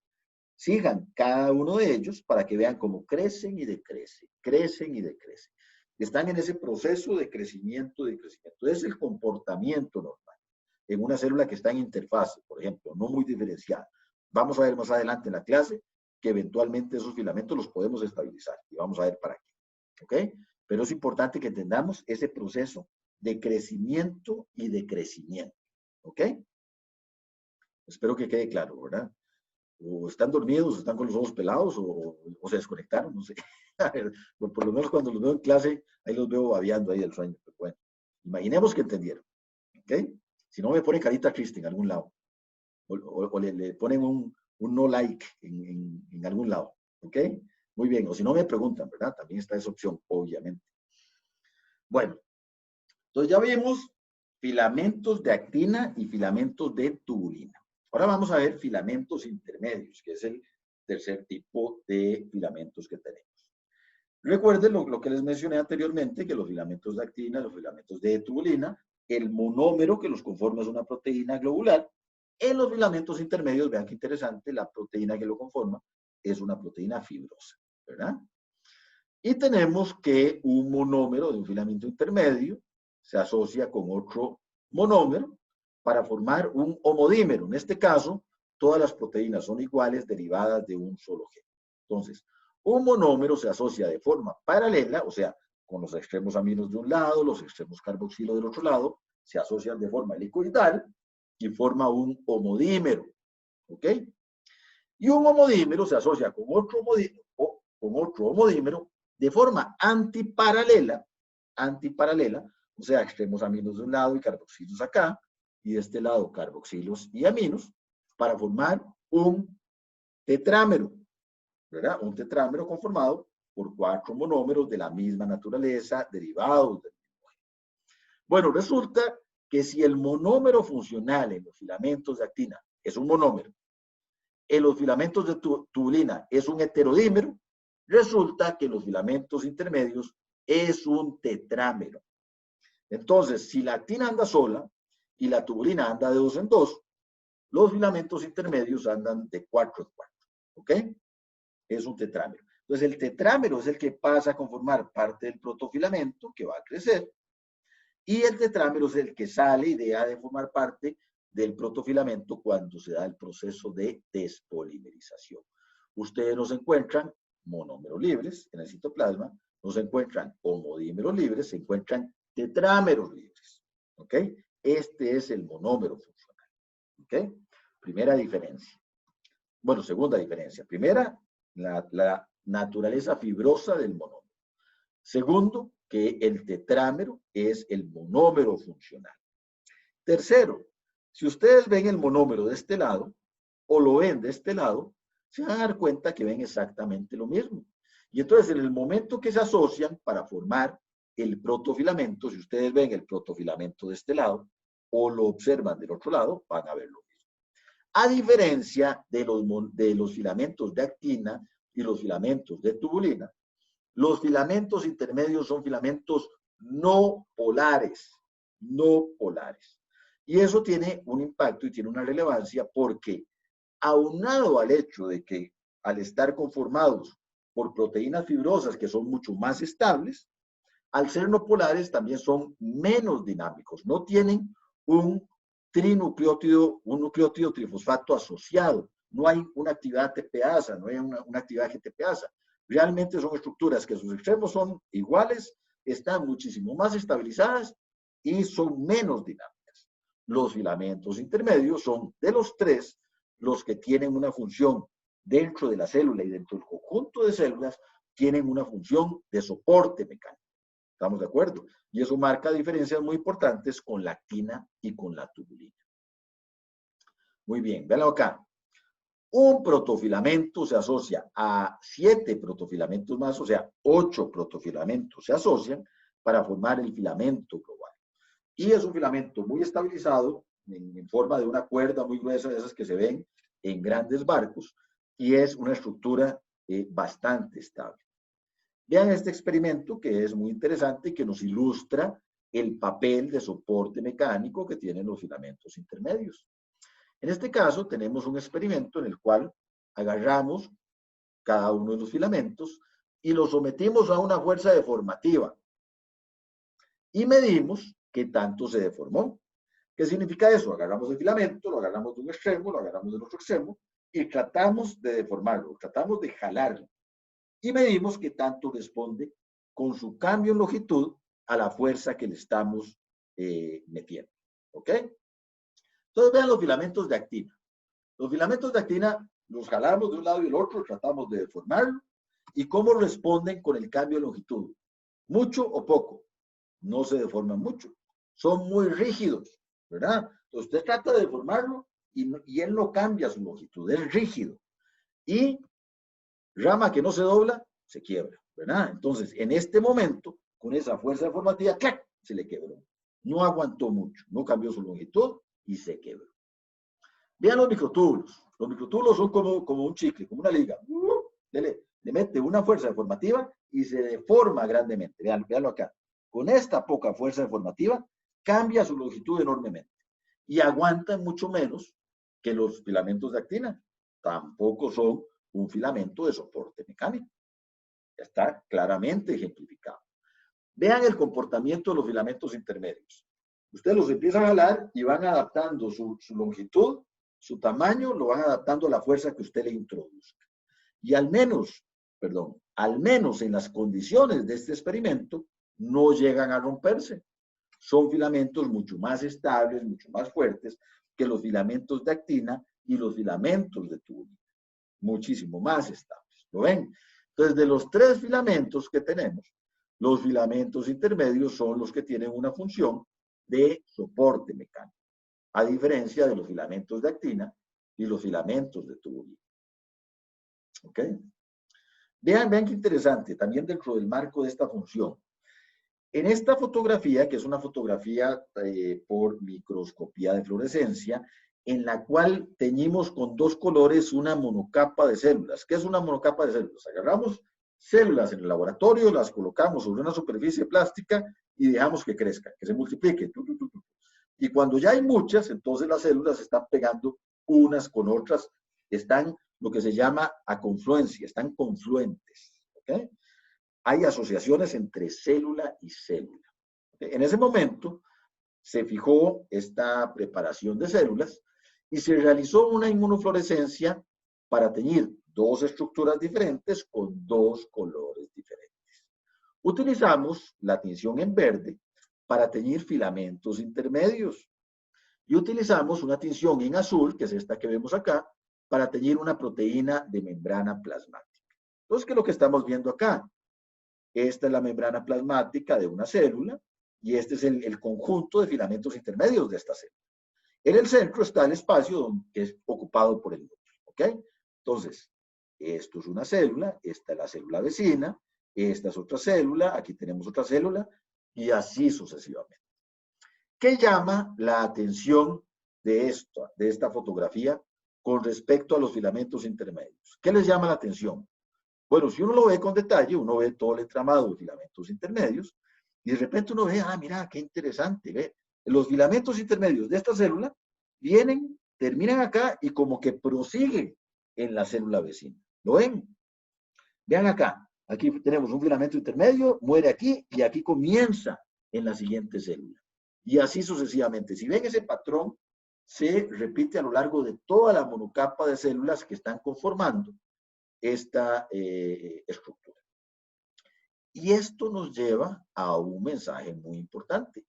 sigan cada uno de ellos para que vean cómo crecen y decrecen, crecen y decrecen. Están en ese proceso de crecimiento y decrecimiento. Es el comportamiento normal en una célula que está en interfase, por ejemplo, no muy diferenciada. Vamos a ver más adelante en la clase que eventualmente esos filamentos los podemos estabilizar y vamos a ver para qué. ¿Ok? Pero es importante que entendamos ese proceso de crecimiento y decrecimiento. ¿Ok? Espero que quede claro, ¿verdad? O están dormidos, o están con los ojos pelados, o se desconectaron, no sé. Por lo menos cuando los veo en clase, ahí los veo babeando ahí del sueño. Pero bueno, imaginemos que entendieron. ¿Ok? Si no, me pone carita triste en algún lado. O le ponen un no like en algún lado. ¿Ok? Muy bien. O si no, me preguntan, ¿verdad? También está esa opción, obviamente. Bueno, entonces ya vimos filamentos de actina y filamentos de tubulina. Ahora vamos a ver filamentos intermedios, que es el tercer tipo de filamentos que tenemos. Recuerden lo que les mencioné anteriormente, que los filamentos de actina, los filamentos de tubulina, el monómero que los conforma es una proteína globular. En los filamentos intermedios, vean qué interesante, la proteína que lo conforma es una proteína fibrosa, ¿verdad? Y tenemos que un monómero de un filamento intermedio se asocia con otro monómero para formar un homodímero. En este caso, todas las proteínas son iguales derivadas de un solo gen. Entonces, un monómero se asocia de forma paralela, o sea, con los extremos aminos de un lado, los extremos carboxilo del otro lado, se asocian de forma helicoidal y forma un homodímero. ¿Ok? Y un homodímero se asocia con otro homodímero de forma antiparalela, o sea, extremos aminos de un lado y carboxilos acá, y de este lado carboxilos y aminos, para formar un tetrámero, ¿verdad? Un tetrámero conformado por 4 monómeros de la misma naturaleza, derivados del mismo gen. Bueno, resulta que si el monómero funcional en los filamentos de actina es un monómero, en los filamentos de tubulina es un heterodímero, resulta que en los filamentos intermedios es un tetrámero. Entonces, si la actina anda sola y la tubulina anda de 2 en 2, los filamentos intermedios andan de 4 en 4. ¿Ok? Es un tetrámero. Entonces, el tetrámero es el que pasa a conformar parte del protofilamento, que va a crecer, y el tetrámero es el que sale y deja de formar parte del protofilamento cuando se da el proceso de despolimerización. Ustedes nos encuentran monómeros libres en el citoplasma, nos encuentran homodímeros libres, se encuentran tetrámeros libres. ¿Ok? Este es el monómero funcional. ¿Ok? Primera diferencia. Bueno, segunda diferencia. Primera, la naturaleza fibrosa del monómero. Segundo, que el tetrámero es el monómero funcional. Tercero, si ustedes ven el monómero de este lado o lo ven de este lado, se van a dar cuenta que ven exactamente lo mismo. Y entonces, en el momento que se asocian para formar el protofilamento, si ustedes ven el protofilamento de este lado o lo observan del otro lado, van a ver lo mismo. A diferencia de los filamentos de actina y los filamentos de tubulina, los filamentos intermedios son filamentos no polares, no polares. Y eso tiene un impacto y tiene una relevancia porque, aunado al hecho de que al estar conformados por proteínas fibrosas que son mucho más estables, al ser no polares también son menos dinámicos, no tienen un trinucleótido, un nucleótido trifosfato asociado, no hay una actividad TPasa, no hay una actividad GTPasa, Realmente son estructuras que sus extremos son iguales, están muchísimo más estabilizadas y son menos dinámicas. Los filamentos intermedios son de los tres los que tienen una función dentro de la célula y dentro del conjunto de células, tienen una función de soporte mecánico. ¿Estamos de acuerdo? Y eso marca diferencias muy importantes con la actina y con la tubulina. Muy bien, véanlo acá. Un protofilamento se asocia a 7 protofilamentos más, o sea, 8 protofilamentos se asocian para formar el filamento global. Y es un filamento muy estabilizado, en forma de una cuerda muy gruesa, de esas que se ven en grandes barcos, y es una estructura bastante estable. Vean este experimento que es muy interesante y que nos ilustra el papel de soporte mecánico que tienen los filamentos intermedios. En este caso tenemos un experimento en el cual agarramos cada uno de los filamentos y los sometimos a una fuerza deformativa y medimos qué tanto se deformó. ¿Qué significa eso? Agarramos el filamento, lo agarramos de un extremo, lo agarramos del otro extremo y tratamos de deformarlo, tratamos de jalarlo y medimos qué tanto responde con su cambio en longitud a la fuerza que le estamos metiendo. ¿Ok? Entonces vean los filamentos de actina. Los filamentos de actina los jalamos de un lado y del otro, tratamos de deformarlo. ¿Y cómo responden con el cambio de longitud? ¿Mucho o poco? No se deforman mucho. Son muy rígidos, ¿verdad? Entonces usted trata de deformarlo y él no cambia su longitud, es rígido. Y rama que no se dobla, se quiebra, ¿verdad? Entonces, en este momento, con esa fuerza deformativa, ¡clac!, se le quebró. No aguantó mucho, no cambió su longitud y se quebró. Vean los microtúbulos. Los microtúbulos son como un chicle, como una liga. Le mete una fuerza deformativa y se deforma grandemente. Veanlo acá. Con esta poca fuerza deformativa, cambia su longitud enormemente. Y aguantan mucho menos que los filamentos de actina. Tampoco son un filamento de soporte mecánico. Ya está claramente ejemplificado. Vean el comportamiento de los filamentos intermedios. Ustedes los empiezan a jalar y van adaptando su longitud, su tamaño, lo van adaptando a la fuerza que usted le introduzca. Y al menos en las condiciones de este experimento, no llegan a romperse. Son filamentos mucho más estables, mucho más fuertes que los filamentos de actina y los filamentos de tubulina. Muchísimo más estables. ¿Lo ven? Entonces, de los tres filamentos que tenemos, los filamentos intermedios son los que tienen una función de soporte mecánico, a diferencia de los filamentos de actina y los filamentos de tubulina. ¿Ok? Vean qué interesante, también dentro del marco de esta función. En esta fotografía, que es una fotografía por microscopía de fluorescencia, en la cual teñimos con dos colores una monocapa de células. ¿Qué es una monocapa de células? Agarramos células en el laboratorio, las colocamos sobre una superficie plástica y dejamos que crezcan, que se multipliquen. Y cuando ya hay muchas, entonces las células se están pegando unas con otras, están lo que se llama a confluencia, están confluentes. ¿Okay? Hay asociaciones entre célula y célula. ¿Okay? En ese momento se fijó esta preparación de células y se realizó una inmunofluorescencia para teñir dos estructuras diferentes con dos colores diferentes. Utilizamos la tinción en verde para teñir filamentos intermedios y utilizamos una tinción en azul, que es esta que vemos acá, para teñir una proteína de membrana plasmática. Entonces, ¿qué es lo que estamos viendo acá? Esta es la membrana plasmática de una célula y este es el conjunto de filamentos intermedios de esta célula. En el centro está el espacio que es ocupado por el núcleo. ¿Ok? Entonces, esto es una célula, esta es la célula vecina, esta es otra célula, aquí tenemos otra célula y así sucesivamente. ¿Qué llama la atención de esta fotografía con respecto a los filamentos intermedios? ¿Qué les llama la atención? Bueno, si uno lo ve con detalle, uno ve todo el entramado de filamentos intermedios y de repente uno ve, mira, qué interesante, ve, los filamentos intermedios de esta célula vienen, terminan acá y como que prosiguen en la célula vecina. ¿Lo ven? Vean acá, aquí tenemos un filamento intermedio, muere aquí y aquí comienza en la siguiente célula. Y así sucesivamente. Si ven ese patrón, se repite a lo largo de toda la monocapa de células que están conformando esta estructura. Y esto nos lleva a un mensaje muy importante.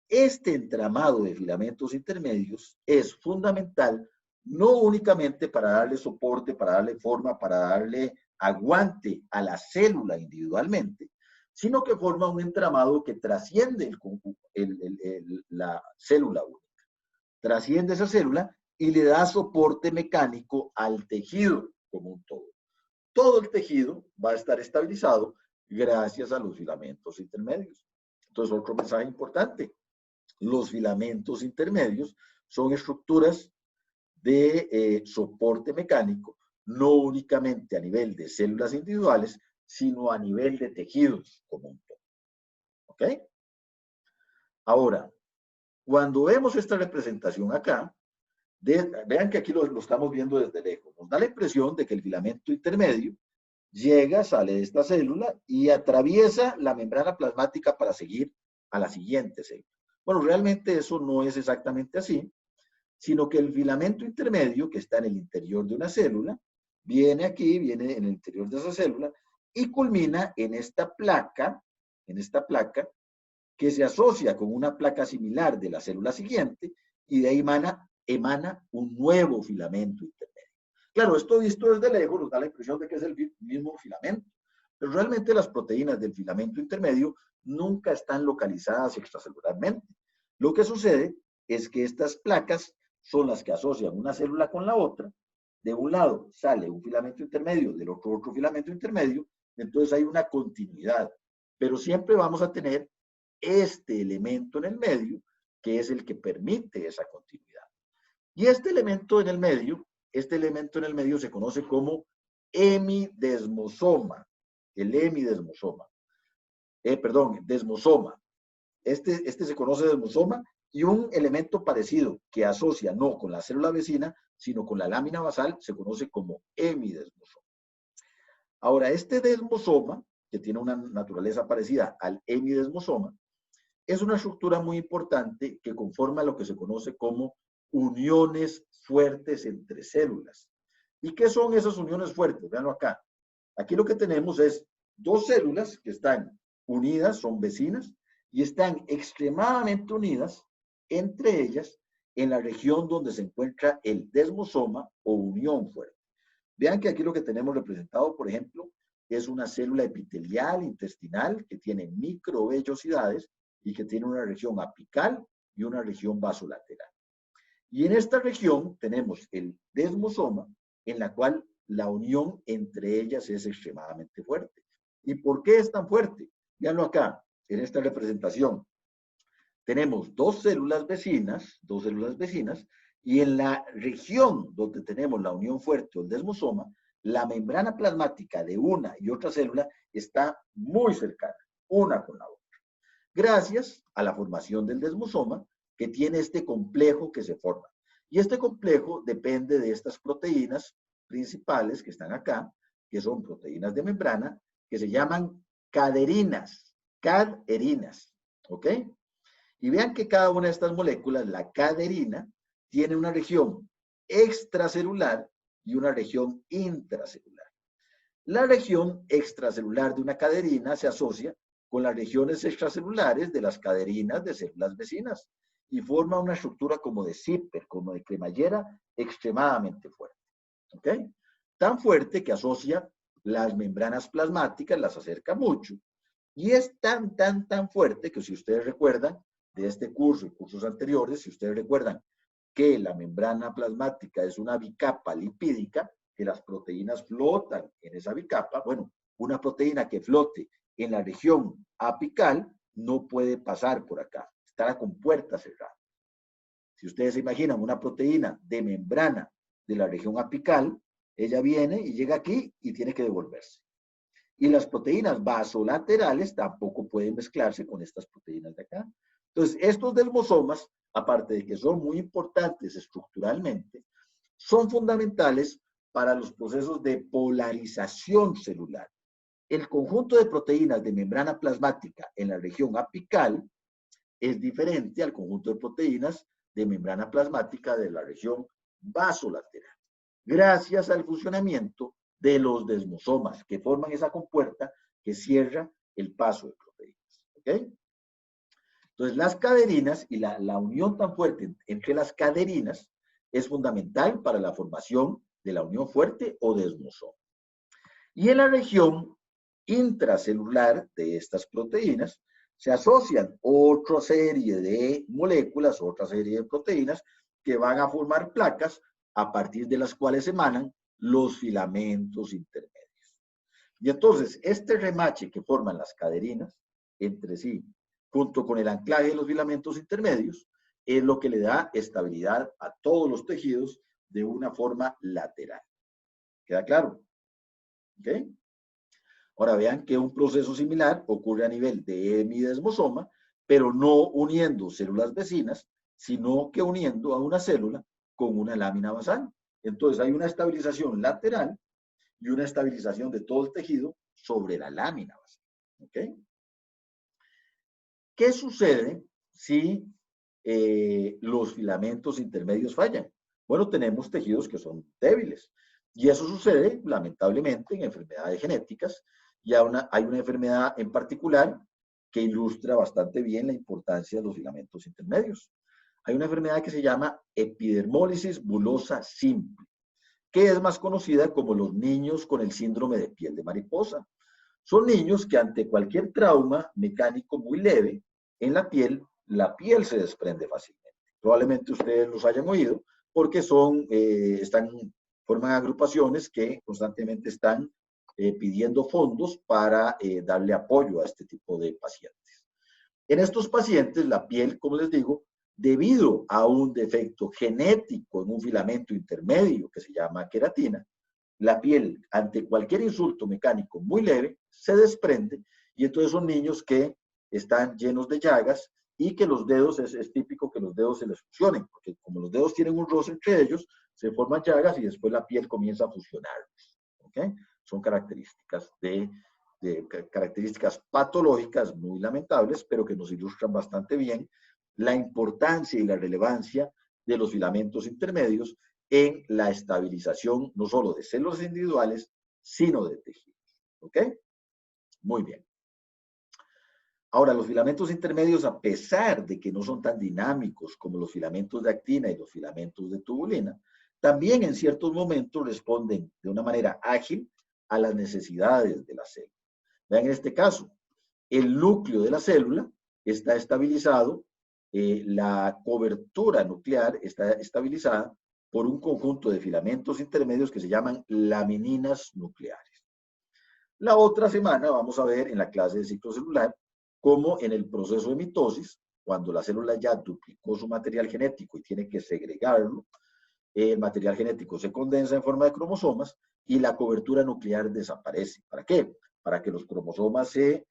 Este entramado de filamentos intermedios es fundamental no únicamente para darle soporte, para darle forma, para darle aguante a la célula individualmente, sino que forma un entramado que trasciende la célula única. Trasciende esa célula y le da soporte mecánico al tejido como un todo. Todo el tejido va a estar estabilizado gracias a los filamentos intermedios. Entonces, otro mensaje importante. Los filamentos intermedios son estructuras de soporte mecánico, no únicamente a nivel de células individuales, sino a nivel de tejidos como un todo. ¿Ok? Ahora, cuando vemos esta representación acá, vean que aquí lo estamos viendo desde lejos. Nos da la impresión de que el filamento intermedio llega, sale de esta célula y atraviesa la membrana plasmática para seguir a la siguiente célula. Bueno, realmente eso no es exactamente así, sino que el filamento intermedio, que está en el interior de una célula, viene aquí, viene en el interior de esa célula y culmina en esta placa que se asocia con una placa similar de la célula siguiente y de ahí emana un nuevo filamento intermedio. Claro, esto visto desde lejos nos da la impresión de que es el mismo filamento, pero realmente las proteínas del filamento intermedio nunca están localizadas extracelularmente. Lo que sucede es que estas placas son las que asocian una célula con la otra. De un lado sale un filamento intermedio, del otro filamento intermedio, entonces hay una continuidad, pero siempre vamos a tener este elemento en el medio, que es el que permite esa continuidad. Y este elemento en el medio se conoce como hemidesmosoma. El hemidesmosoma. Desmosoma. Este se conoce desmosoma y un elemento parecido que asocia no con la célula vecina, sino con la lámina basal, se conoce como hemidesmosoma. Ahora, este desmosoma, que tiene una naturaleza parecida al hemidesmosoma, es una estructura muy importante que conforma lo que se conoce como uniones fuertes entre células. ¿Y qué son esas uniones fuertes? Véanlo acá. Aquí lo que tenemos es dos células que están unidas, son vecinas, y están extremadamente unidas entre ellas en la región donde se encuentra el desmosoma o unión fuerte. Vean que aquí lo que tenemos representado, por ejemplo, es una célula epitelial intestinal que tiene microvellosidades y que tiene una región apical y una región vasolateral. Y en esta región tenemos el desmosoma, en la cual la unión entre ellas es extremadamente fuerte. ¿Y por qué es tan fuerte? Véanlo acá, en esta representación. Tenemos dos células vecinas, y en la región donde tenemos la unión fuerte o el desmosoma, la membrana plasmática de una y otra célula está muy cercana, una con la otra. Gracias a la formación del desmosoma, que tiene este complejo que se forma. Y este complejo depende de estas proteínas principales que están acá, que son proteínas de membrana, que se llaman caderinas, ¿ok? Y vean que cada una de estas moléculas, la caderina, tiene una región extracelular y una región intracelular. La región extracelular de una caderina se asocia con las regiones extracelulares de las caderinas de células vecinas y forma una estructura como de zipper, como de cremallera, extremadamente fuerte. ¿Ok? Tan fuerte que asocia las membranas plasmáticas, las acerca mucho, y es tan fuerte que si ustedes recuerdan de este curso y cursos anteriores, si ustedes recuerdan que la membrana plasmática es una bicapa lipídica, que las proteínas flotan en esa bicapa, bueno, una proteína que flote en la región apical no puede pasar por acá, estará con puerta cerrada. Si ustedes se imaginan una proteína de membrana de la región apical, ella viene y llega aquí y tiene que devolverse. Y las proteínas vasolaterales tampoco pueden mezclarse con estas proteínas de acá. Entonces, estos desmosomas, aparte de que son muy importantes estructuralmente, son fundamentales para los procesos de polarización celular. El conjunto de proteínas de membrana plasmática en la región apical es diferente al conjunto de proteínas de membrana plasmática de la región vasolateral, gracias al funcionamiento de los desmosomas que forman esa compuerta que cierra el paso de proteínas. ¿Ok? Entonces, las caderinas y la unión tan fuerte entre las caderinas es fundamental para la formación de la unión fuerte o desmosoma. Y en la región intracelular de estas proteínas se asocian otra serie de moléculas, otra serie de proteínas que van a formar placas a partir de las cuales emanan los filamentos intermedios. Y entonces, este remache que forman las caderinas entre sí, junto con el anclaje de los filamentos intermedios, es lo que le da estabilidad a todos los tejidos de una forma lateral. ¿Queda claro? ¿Ok? Ahora vean que un proceso similar ocurre a nivel de hemidesmosoma, pero no uniendo células vecinas, sino que uniendo a una célula con una lámina basal. Entonces hay una estabilización lateral y una estabilización de todo el tejido sobre la lámina basal. ¿Ok? ¿Qué sucede si los filamentos intermedios fallan? Bueno, tenemos tejidos que son débiles. Y eso sucede, lamentablemente, en enfermedades genéticas. Y hay una enfermedad en particular que ilustra bastante bien la importancia de los filamentos intermedios. Hay una enfermedad que se llama epidermólisis bulosa simple, que es más conocida como los niños con el síndrome de piel de mariposa. Son niños que ante cualquier trauma mecánico muy leve en la piel se desprende fácilmente. Probablemente ustedes los hayan oído porque forman agrupaciones que constantemente están pidiendo fondos para darle apoyo a este tipo de pacientes. En estos pacientes, la piel, como les digo, debido a un defecto genético en un filamento intermedio que se llama queratina, la piel ante cualquier insulto mecánico muy leve se desprende y entonces son niños que están llenos de llagas y que los dedos, es típico que los dedos se les fusionen, porque como los dedos tienen un roce entre ellos, se forman llagas y después la piel comienza a fusionar. ¿Okay? Son características patológicas muy lamentables, pero que nos ilustran bastante bien la importancia y la relevancia de los filamentos intermedios en la estabilización no solo de células individuales, sino de tejidos. ¿Ok? Muy bien. Ahora, los filamentos intermedios, a pesar de que no son tan dinámicos como los filamentos de actina y los filamentos de tubulina, también en ciertos momentos responden de una manera ágil a las necesidades de la célula. Vean en este caso, el núcleo de la célula está estabilizado, la cobertura nuclear está estabilizada por un conjunto de filamentos intermedios que se llaman lamininas nucleares. La otra semana vamos a ver en la clase de ciclo celular cómo en el proceso de mitosis, cuando la célula ya duplicó su material genético y tiene que segregarlo, el material genético se condensa en forma de cromosomas y la cobertura nuclear desaparece. ¿Para qué? Para que los cromosomas se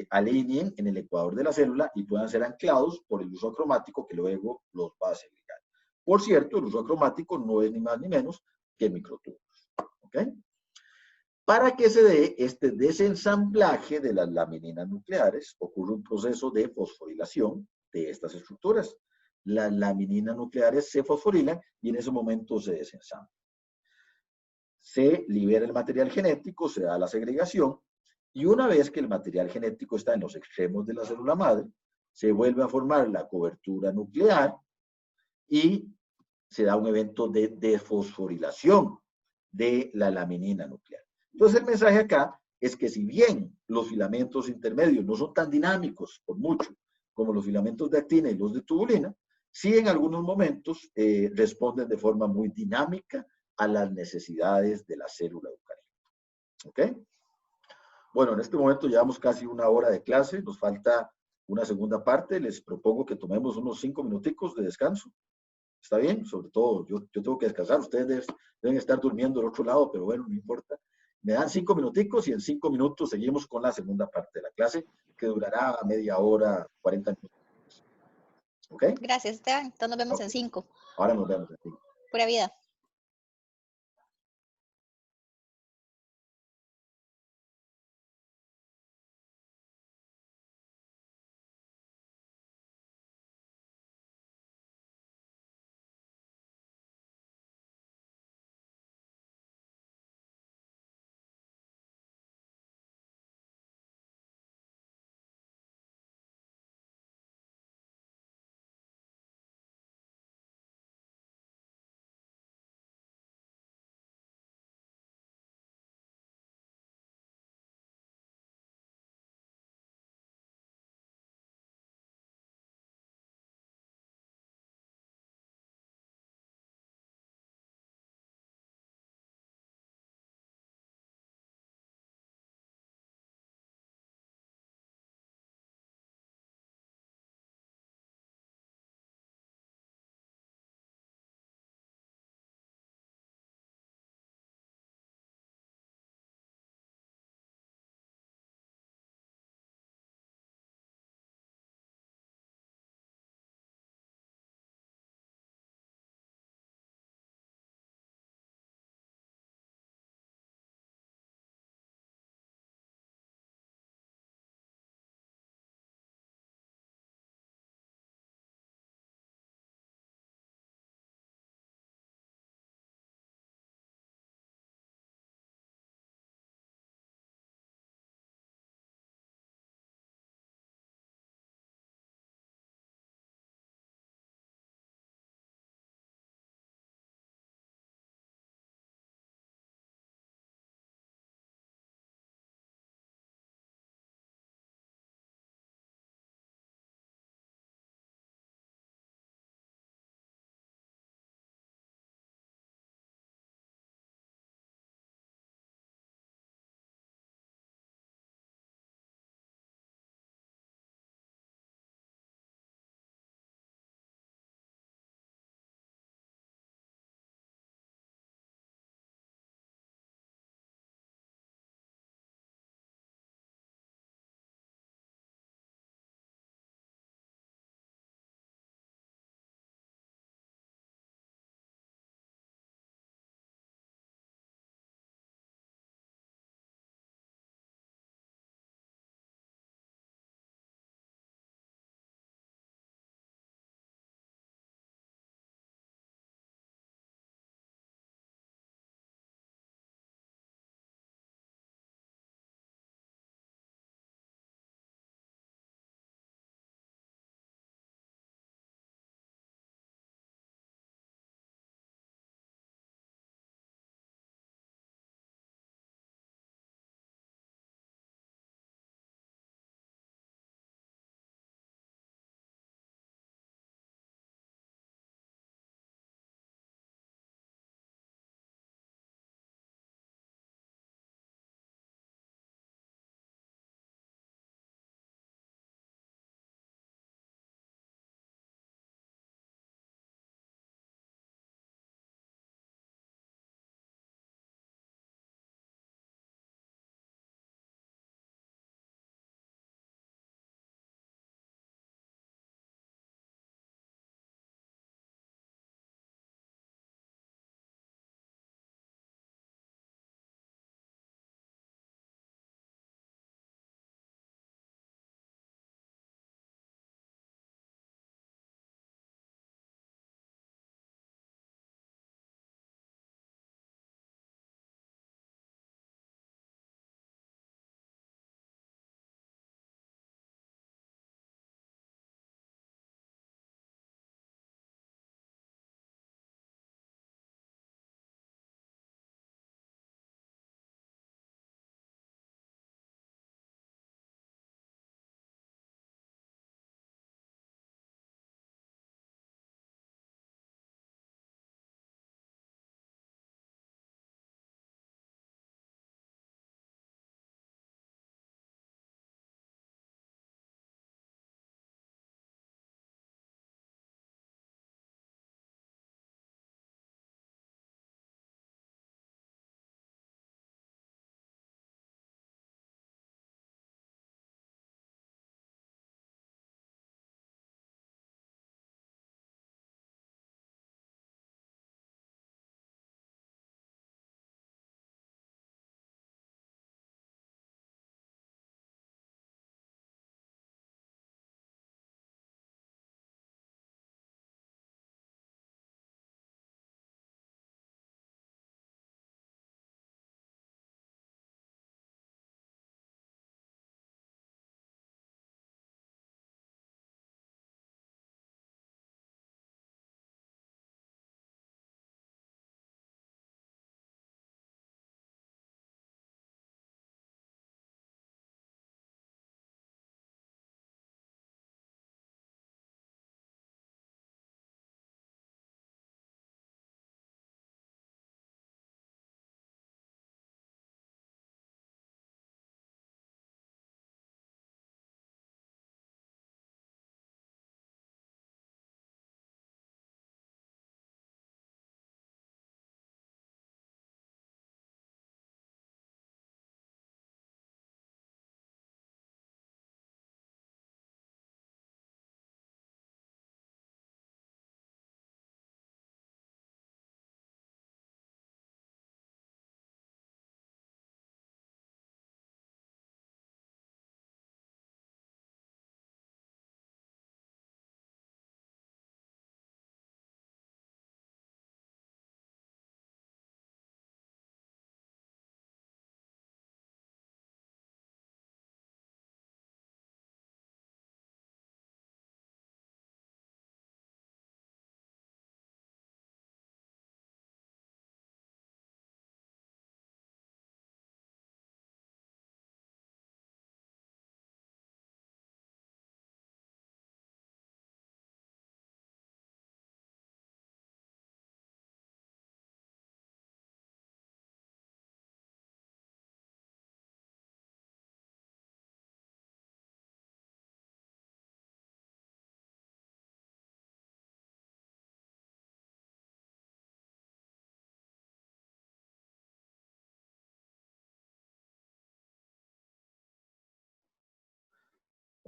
alineen en el ecuador de la célula y puedan ser anclados por el uso acromático que luego los va a segregar. Por cierto, el uso acromático no es ni más ni menos que microtúbulos. ¿Ok? Para que se dé este desensamblaje de las lamininas nucleares, ocurre un proceso de fosforilación de estas estructuras. Las lamininas nucleares se fosforilan y en ese momento se desensamblan. Se libera el material genético, se da la segregación, y una vez que el material genético está en los extremos de la célula madre, se vuelve a formar la cobertura nuclear y se da un evento de desfosforilación de la laminina nuclear. Entonces el mensaje acá es que si bien los filamentos intermedios no son tan dinámicos por mucho como los filamentos de actina y los de tubulina, sí en algunos momentos responden de forma muy dinámica a las necesidades de la célula eucariota. ¿Ok? Bueno, en este momento llevamos casi una hora de clase, nos falta una segunda parte, les propongo que tomemos unos 5 minuticos de descanso. ¿Está bien? Sobre todo, yo tengo que descansar, ustedes deben estar durmiendo del otro lado, pero bueno, no importa. Me dan 5 minuticos y en 5 minutos seguimos con la segunda parte de la clase, que durará media hora, 40 minutos. ¿Ok? Gracias, Esteban. Entonces nos vemos Ok. en 5. Ahora nos vemos en 5. Pura vida.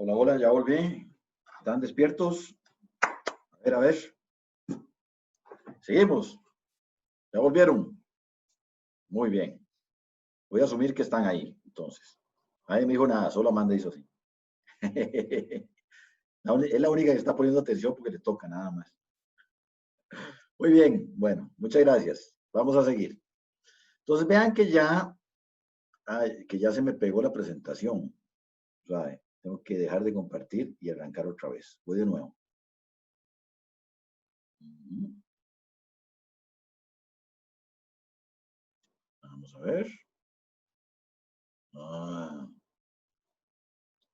Hola, hola, ya volví. ¿Están despiertos? A ver. Seguimos. ¿Ya volvieron? Muy bien. Voy a asumir que están ahí, entonces. Nadie me dijo nada, solo Amanda hizo así. Es la única que está poniendo atención porque le toca nada más. Muy bien, bueno, muchas gracias. Vamos a seguir. Entonces vean que ya se me pegó la presentación. Suave. Tengo que dejar de compartir y arrancar otra vez. Voy de nuevo. Vamos a ver.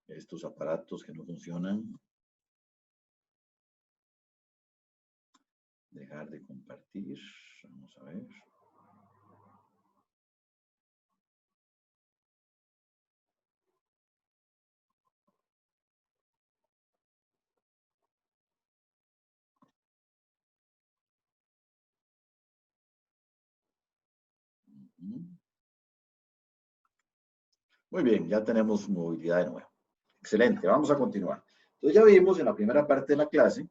Estos aparatos que no funcionan. Dejar de compartir. Vamos a ver. Muy bien, ya tenemos movilidad de nuevo. Excelente, vamos a continuar. Entonces ya vimos en la primera parte de la clase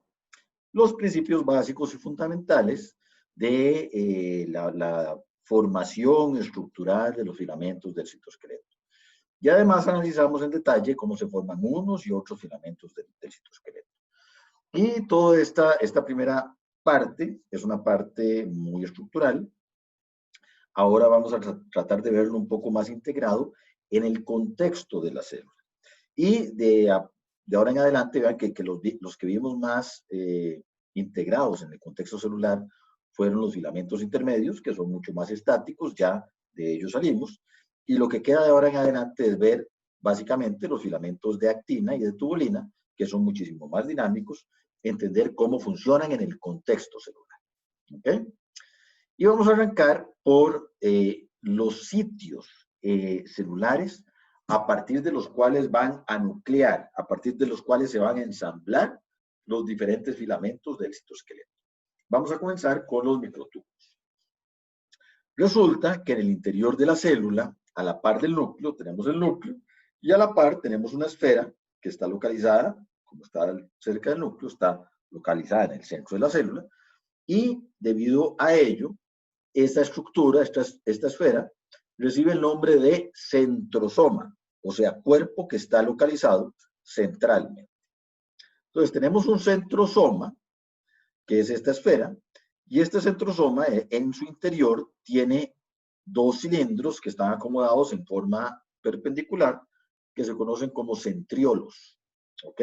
los principios básicos y fundamentales de la formación estructural de los filamentos del citoesqueleto. Y además analizamos en detalle cómo se forman unos y otros filamentos del citoesqueleto. Y toda esta primera parte es una parte muy estructural. Ahora vamos a tratar de verlo un poco más integrado en el contexto de la célula. Y de ahora en adelante, vean que los que vimos más integrados en el contexto celular fueron los filamentos intermedios, que son mucho más estáticos, ya de ellos salimos. Y lo que queda de ahora en adelante es ver básicamente los filamentos de actina y de tubulina, que son muchísimo más dinámicos, entender cómo funcionan en el contexto celular. ¿Okay? Y vamos a arrancar por los sitios celulares a partir de los cuales van a nuclear, a partir de los cuales se van a ensamblar los diferentes filamentos del citoesqueleto. Vamos a comenzar con los microtúbulos. Resulta que en el interior de la célula, a la par del núcleo, tenemos el núcleo, y a la par tenemos una esfera que está localizada, como está cerca del núcleo, está localizada en el centro de la célula, y debido a ello, esta estructura, esta esfera, recibe el nombre de centrosoma, o sea, cuerpo que está localizado centralmente. Entonces, tenemos un centrosoma, que es esta esfera, y este centrosoma en su interior tiene dos cilindros que están acomodados en forma perpendicular, que se conocen como centriolos. ¿Ok?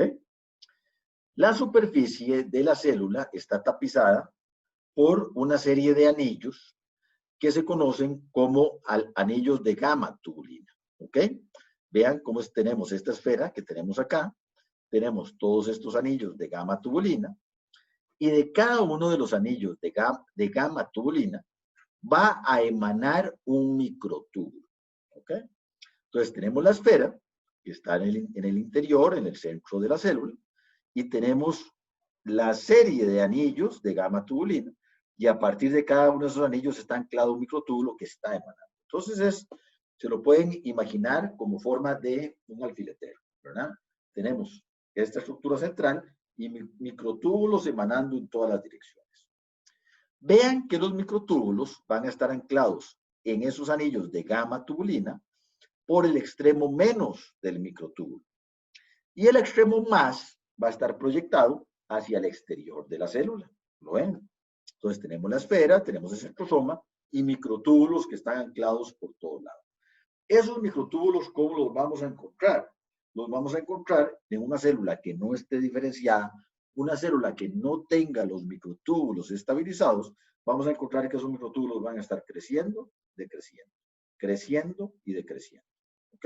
La superficie de la célula está tapizada por una serie de anillos que se conocen como anillos de gamma tubulina. ¿Ok? Vean cómo tenemos esta esfera que tenemos acá, tenemos todos estos anillos de gamma tubulina, y de cada uno de los anillos de gamma tubulina va a emanar un microtúbulo. ¿Ok? Entonces tenemos la esfera, que está en el interior, en el centro de la célula, y tenemos la serie de anillos de gamma tubulina, y a partir de cada uno de esos anillos está anclado un microtúbulo que está emanando. Entonces se lo pueden imaginar como forma de un alfiletero, ¿verdad? Tenemos esta estructura central y microtúbulos emanando en todas las direcciones. Vean que los microtúbulos van a estar anclados en esos anillos de gamma tubulina por el extremo menos del microtúbulo. Y el extremo más va a estar proyectado hacia el exterior de la célula. ¿Lo ven? Entonces tenemos la esfera, tenemos el centrosoma y microtúbulos que están anclados por todos lados. Esos microtúbulos, ¿cómo los vamos a encontrar? Los vamos a encontrar en una célula que no esté diferenciada, una célula que no tenga los microtúbulos estabilizados. Vamos a encontrar que esos microtúbulos van a estar creciendo, decreciendo, creciendo y decreciendo. ¿Ok?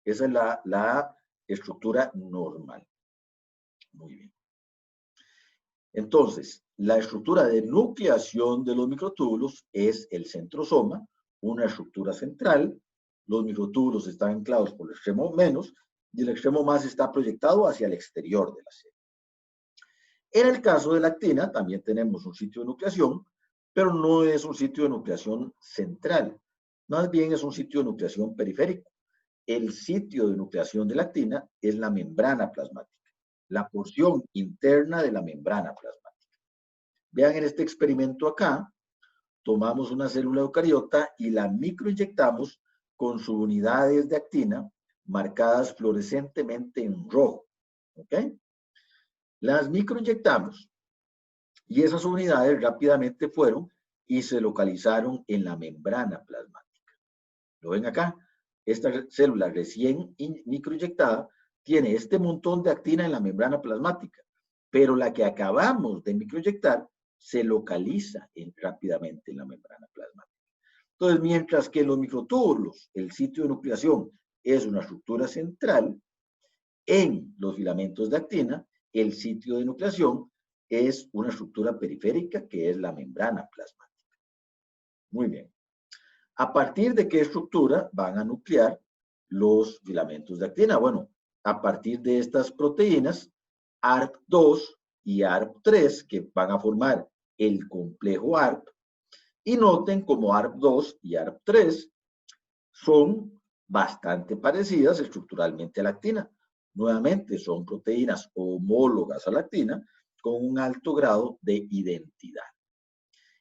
Esa es la estructura normal. Muy bien. Entonces, la estructura de nucleación de los microtúbulos es el centrosoma, una estructura central. Los microtúbulos están anclados por el extremo menos y el extremo más está proyectado hacia el exterior de la célula. En el caso de la actina, también tenemos un sitio de nucleación, pero no es un sitio de nucleación central. Más bien es un sitio de nucleación periférico. el sitio de nucleación de la actina es la membrana plasmática, la porción interna de la membrana plasmática. Vean en este experimento acá, tomamos una célula eucariota y la microinyectamos con sus unidades de actina marcadas fluorescentemente en rojo. ¿Ok? Las microinyectamos y esas unidades rápidamente fueron y se localizaron en la membrana plasmática. ¿Lo ven acá? Esta célula recién microinyectada tiene este montón de actina en la membrana plasmática, pero la que acabamos de microinyectar se localiza rápidamente en la membrana plasmática. Entonces, mientras que en los microtúbulos el sitio de nucleación es una estructura central, en los filamentos de actina el sitio de nucleación es una estructura periférica que es la membrana plasmática. Muy bien. ¿A partir de qué estructura van a nuclear los filamentos de actina? Bueno, a partir de estas proteínas ARP2 y ARP3 que van a formar el complejo ARP. Y noten como ARP2 y ARP3 son bastante parecidas estructuralmente a la actina. Nuevamente son proteínas homólogas a la actina con un alto grado de identidad.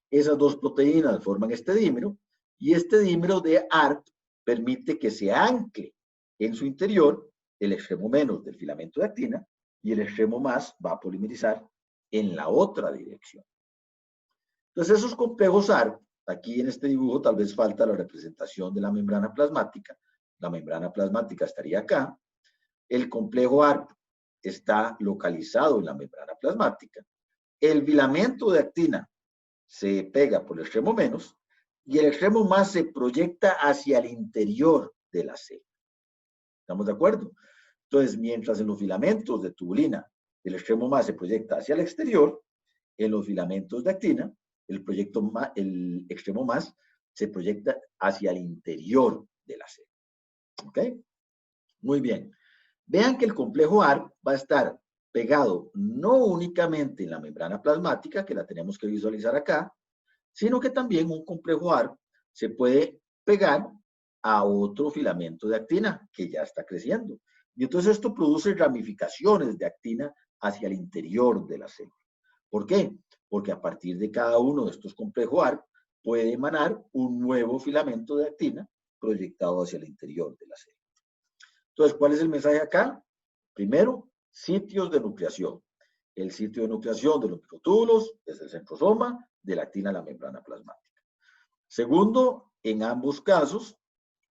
Esas dos proteínas forman este dímero y este dímero de ARP permite que se ancle en su interior el extremo menos del filamento de actina y el extremo más va a polimerizar en la otra dirección. Entonces esos complejos ARP, aquí en este dibujo tal vez falta la representación de la membrana plasmática. La membrana plasmática estaría acá. El complejo ARP está localizado en la membrana plasmática. El filamento de actina se pega por el extremo menos y el extremo más se proyecta hacia el interior de la célula. ¿Estamos de acuerdo? Entonces, mientras en los filamentos de tubulina el extremo más se proyecta hacia el exterior, en los filamentos de actina el extremo más se proyecta hacia el interior de la célula. ¿Ok? Muy bien. Vean que el complejo ARP va a estar pegado no únicamente en la membrana plasmática, que la tenemos que visualizar acá, sino que también un complejo ARP se puede pegar a otro filamento de actina que ya está creciendo. Y entonces esto produce ramificaciones de actina hacia el interior de la célula. ¿Por qué? Porque a partir de cada uno de estos complejos ARP puede emanar un nuevo filamento de actina proyectado hacia el interior de la célula. Entonces, ¿cuál es el mensaje acá? Primero, sitios de nucleación. El sitio de nucleación de los microtúbulos es el centrosoma, de la actina la membrana plasmática. Segundo, en ambos casos,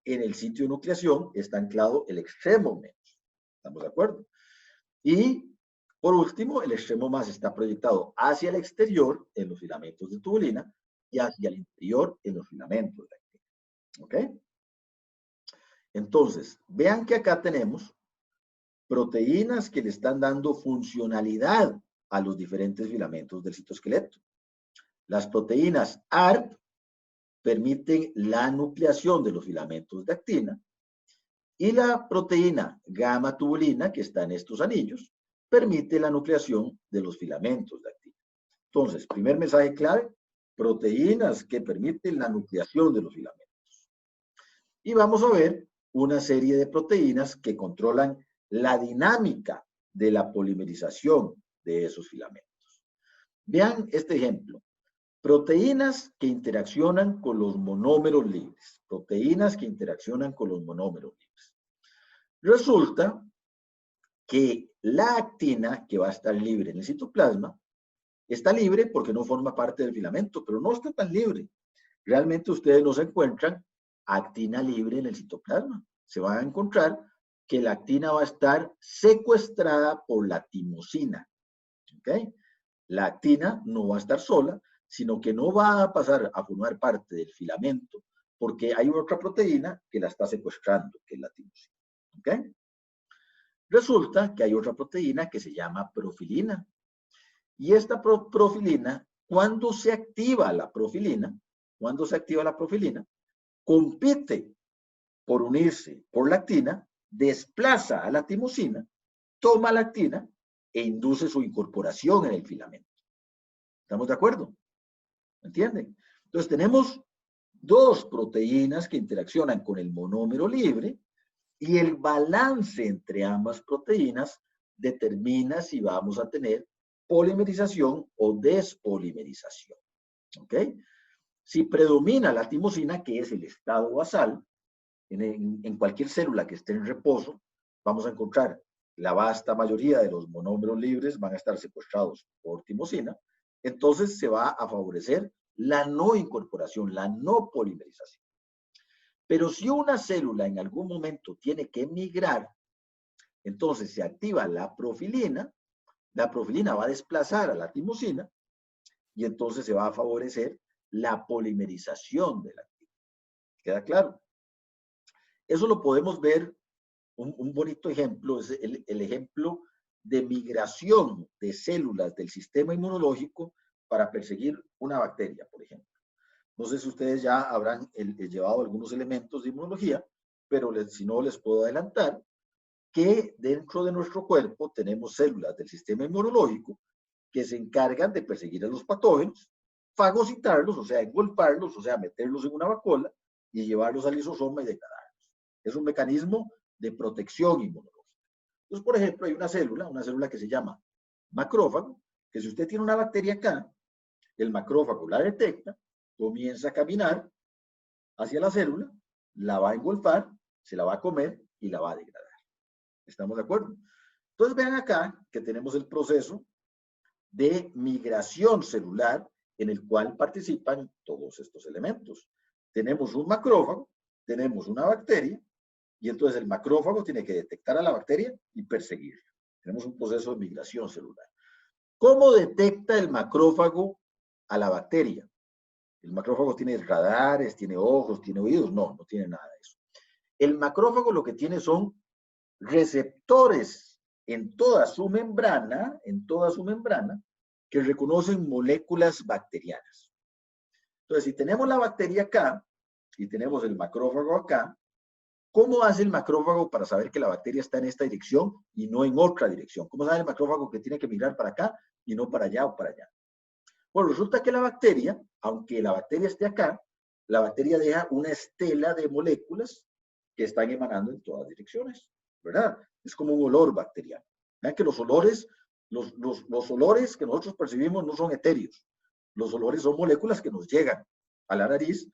en el sitio de nucleación está anclado el extremo menos. ¿Estamos de acuerdo? Y por último, el extremo más está proyectado hacia el exterior en los filamentos de tubulina y hacia el interior en los filamentos de actina. ¿Ok? Entonces, vean que acá tenemos proteínas que le están dando funcionalidad a los diferentes filamentos del citoesqueleto. Las proteínas ARP permiten la nucleación de los filamentos de actina y la proteína gamma tubulina, que está en estos anillos, permite la nucleación de los filamentos de actina. Entonces, primer mensaje clave, proteínas que permiten la nucleación de los filamentos. Y vamos a ver una serie de proteínas que controlan la dinámica de la polimerización de esos filamentos. Vean este ejemplo. Proteínas que interaccionan con los monómeros libres. Proteínas que interaccionan con los monómeros libres. Resulta que la actina que va a estar libre en el citoplasma está libre porque no forma parte del filamento, pero no está tan libre. Realmente ustedes no se encuentran actina libre en el citoplasma. Se van a encontrar que la actina va a estar secuestrada por la timosina. ¿Okay? La actina no va a estar sola, sino que no va a pasar a formar parte del filamento porque hay otra proteína que la está secuestrando, que es la timosina. ¿Okay? Resulta que hay otra proteína que se llama profilina. Y esta profilina, cuando se activa la profilina, compite por unirse por la actina, desplaza a la timosina, toma la actina e induce su incorporación en el filamento. ¿Estamos de acuerdo? ¿Entienden? Entonces tenemos dos proteínas que interaccionan con el monómero libre Y el balance entre ambas proteínas determina si vamos a tener polimerización o despolimerización. ¿Ok? Si predomina la timosina, que es el estado basal, en cualquier célula que esté en reposo, vamos a encontrar la vasta mayoría de los monómeros libres van a estar secuestrados por timosina, entonces se va a favorecer la no incorporación, la no polimerización. Pero si una célula en algún momento tiene que migrar, entonces se activa la profilina va a desplazar a la timosina y entonces se va a favorecer la polimerización de la actina. ¿Queda claro? Eso lo podemos ver, un bonito ejemplo, es el ejemplo de migración de células del sistema inmunológico para perseguir una bacteria, por ejemplo. No sé si ustedes ya habrán llevado algunos elementos de inmunología, pero si no les puedo adelantar que dentro de nuestro cuerpo tenemos células del sistema inmunológico que se encargan de perseguir a los patógenos, fagocitarlos, o sea, engolfarlos, o sea, meterlos en una vacuola y llevarlos al lisosoma y degradarlos. Es un mecanismo de protección inmunológica. Entonces, por ejemplo, hay una célula que se llama macrófago, que si usted tiene una bacteria acá, el macrófago la detecta, comienza a caminar hacia la célula, la va a engolfar, se la va a comer y la va a degradar. ¿Estamos de acuerdo? Entonces vean acá que tenemos el proceso de migración celular en el cual participan todos estos elementos. Tenemos un macrófago, tenemos una bacteria, y entonces el macrófago tiene que detectar a la bacteria y perseguirla. Tenemos un proceso de migración celular. ¿Cómo detecta el macrófago a la bacteria? El macrófago tiene radares, tiene ojos, tiene oídos. No, no tiene nada de eso. El macrófago lo que tiene son receptores en toda su membrana, que reconocen moléculas bacterianas. Entonces, si tenemos la bacteria acá y tenemos el macrófago acá, ¿cómo hace el macrófago para saber que la bacteria está en esta dirección y no en otra dirección? ¿Cómo sabe el macrófago que tiene que migrar para acá y no para allá o para allá? Bueno, resulta que la bacteria, aunque la bacteria esté acá, la bacteria deja una estela de moléculas que están emanando en todas direcciones, ¿verdad? Es como un olor bacteriano. Vean que los olores que nosotros percibimos no son etéreos. Los olores son moléculas que nos llegan a la nariz,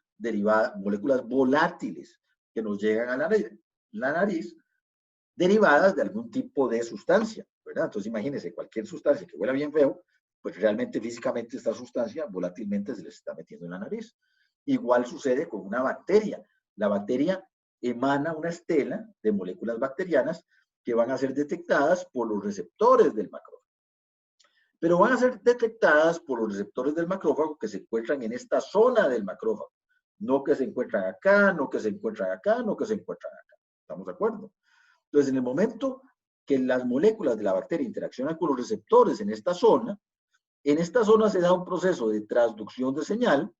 moléculas volátiles que nos llegan a la nariz, derivadas de algún tipo de sustancia, ¿verdad? Entonces imagínense, cualquier sustancia que huela bien feo, pues realmente físicamente esta sustancia volátilmente se les está metiendo en la nariz. Igual sucede con una bacteria. La bacteria emana una estela de moléculas bacterianas que van a ser detectadas por los receptores del macrófago. Pero van a ser detectadas por los receptores del macrófago que se encuentran en esta zona del macrófago. No que se encuentran acá, no que se encuentran acá, no que se encuentran acá. ¿Estamos de acuerdo? Entonces, en el momento que las moléculas de la bacteria interaccionan con los receptores en esta zona se da un proceso de transducción de señal.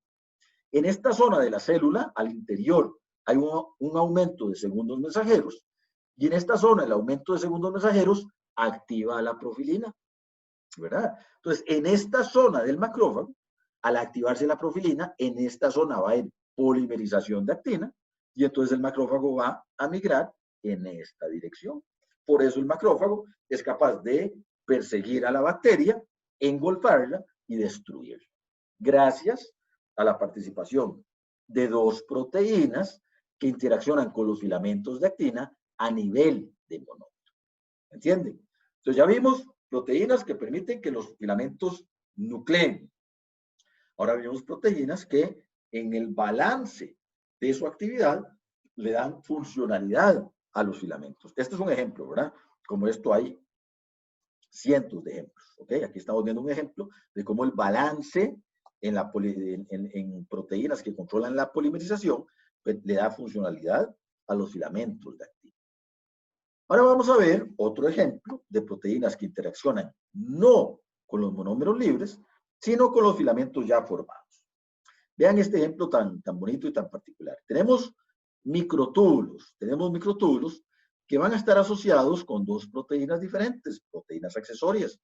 En esta zona de la célula, al interior, hay un aumento de segundos mensajeros, y en esta zona el aumento de segundos mensajeros activa la profilina, ¿verdad? Entonces, en esta zona del macrófago, al activarse la profilina, en esta zona va a haber polimerización de actina, y entonces el macrófago va a migrar en esta dirección. Por eso el macrófago es capaz de perseguir a la bacteria, engolfarla y destruirla. Gracias a la participación de dos proteínas que interaccionan con los filamentos de actina a nivel de monómero. ¿Entienden? Entonces ya vimos proteínas que permiten que los filamentos nucleen. Ahora vemos proteínas que en el balance de su actividad le dan funcionalidad a los filamentos. Este es un ejemplo, ¿verdad? Como esto hay cientos de ejemplos, ¿ok? Aquí estamos viendo un ejemplo de cómo el balance en proteínas que controlan la polimerización pues, le da funcionalidad a los filamentos de actina. Ahora vamos a ver otro ejemplo de proteínas que interaccionan no con los monómeros libres, sino con los filamentos ya formados. Vean este ejemplo tan bonito y tan particular. Tenemos microtúbulos que van a estar asociados con dos proteínas diferentes, proteínas accesorias.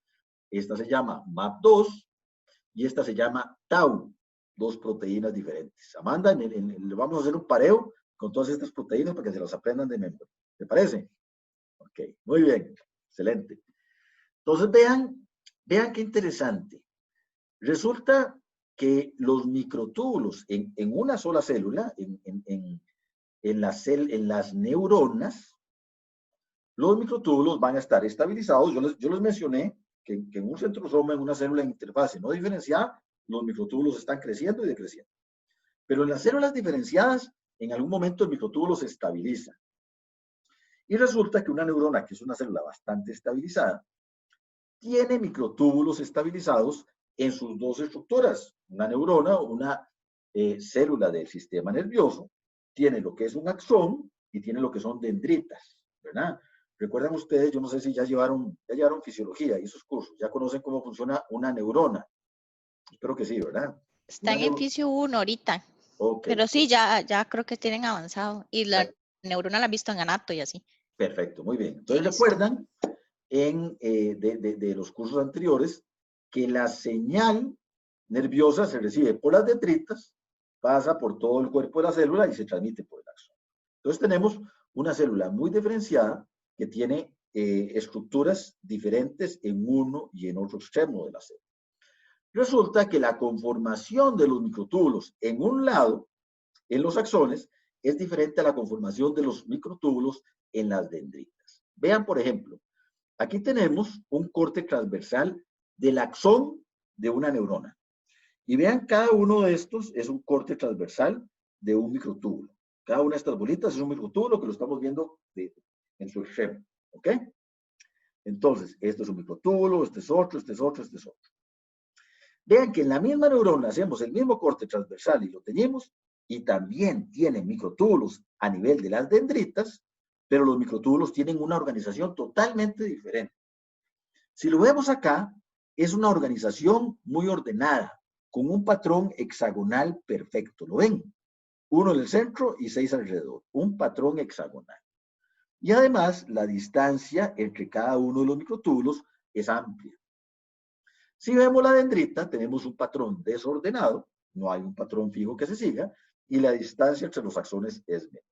Esta se llama MAP2 y esta se llama Tau, dos proteínas diferentes. Amanda, le vamos a hacer un pareo con todas estas proteínas para que se las aprendan de memoria. ¿Te parece? Ok, muy bien, excelente. Entonces vean qué interesante. Resulta que los microtúbulos en una sola célula, en las neuronas, los microtúbulos van a estar estabilizados. Yo les mencioné que en un centrosoma, en una célula en interfase no diferenciada, los microtúbulos están creciendo y decreciendo. Pero en las células diferenciadas, en algún momento el microtúbulo se estabiliza. Y resulta que una neurona, que es una célula bastante estabilizada, tiene microtúbulos estabilizados en sus dos estructuras. Una neurona o una célula del sistema nervioso tiene lo que es un axón y tiene lo que son dendritas, ¿verdad? Recuerdan ustedes, yo no sé si ya llevaron fisiología y esos cursos, ya conocen cómo funciona una neurona. Espero que sí, ¿verdad? Están en fisio 1 ahorita. Ok. Pero sí, ya creo que tienen avanzado. Y la neurona la han visto en anato y así. Perfecto, muy bien. Sí, Entonces recuerdan de los cursos anteriores que la señal nerviosa se recibe por las dendritas, pasa por todo el cuerpo de la célula y se transmite por el axón. Entonces tenemos una célula muy diferenciada que tiene estructuras diferentes en uno y en otro extremo de la célula. Resulta que la conformación de los microtúbulos en un lado, en los axones, es diferente a la conformación de los microtúbulos en las dendritas. Vean, por ejemplo, aquí tenemos un corte transversal del axón de una neurona. Y vean, cada uno de estos es un corte transversal de un microtúbulo. Cada una de estas bolitas es un microtúbulo que lo estamos viendo en su extremo. ¿Ok? Entonces, esto es un microtúbulo, este es otro, este es otro, este es otro. Vean que en la misma neurona hacemos el mismo corte transversal y lo teñimos, y también tiene microtúbulos a nivel de las dendritas, pero los microtúbulos tienen una organización totalmente diferente. Si lo vemos acá, es una organización muy ordenada, con un patrón hexagonal perfecto. ¿Lo ven? 1 en el centro y 6 alrededor. Un patrón hexagonal. Y además, la distancia entre cada uno de los microtúbulos es amplia. Si vemos la dendrita, tenemos un patrón desordenado, no hay un patrón fijo que se siga, y la distancia entre los axones es menor.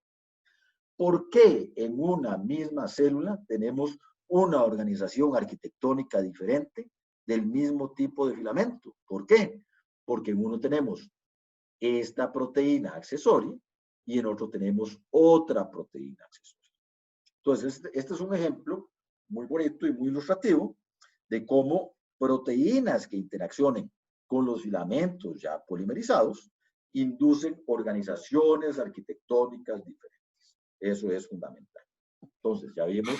¿Por qué en una misma célula tenemos una organización arquitectónica diferente del mismo tipo de filamento? ¿Por qué? Porque en uno tenemos esta proteína accesoria y en otro tenemos otra proteína accesoria. Entonces, este es un ejemplo muy bonito y muy ilustrativo de cómo proteínas que interaccionen con los filamentos ya polimerizados inducen organizaciones arquitectónicas diferentes. Eso es fundamental. Entonces, ya vimos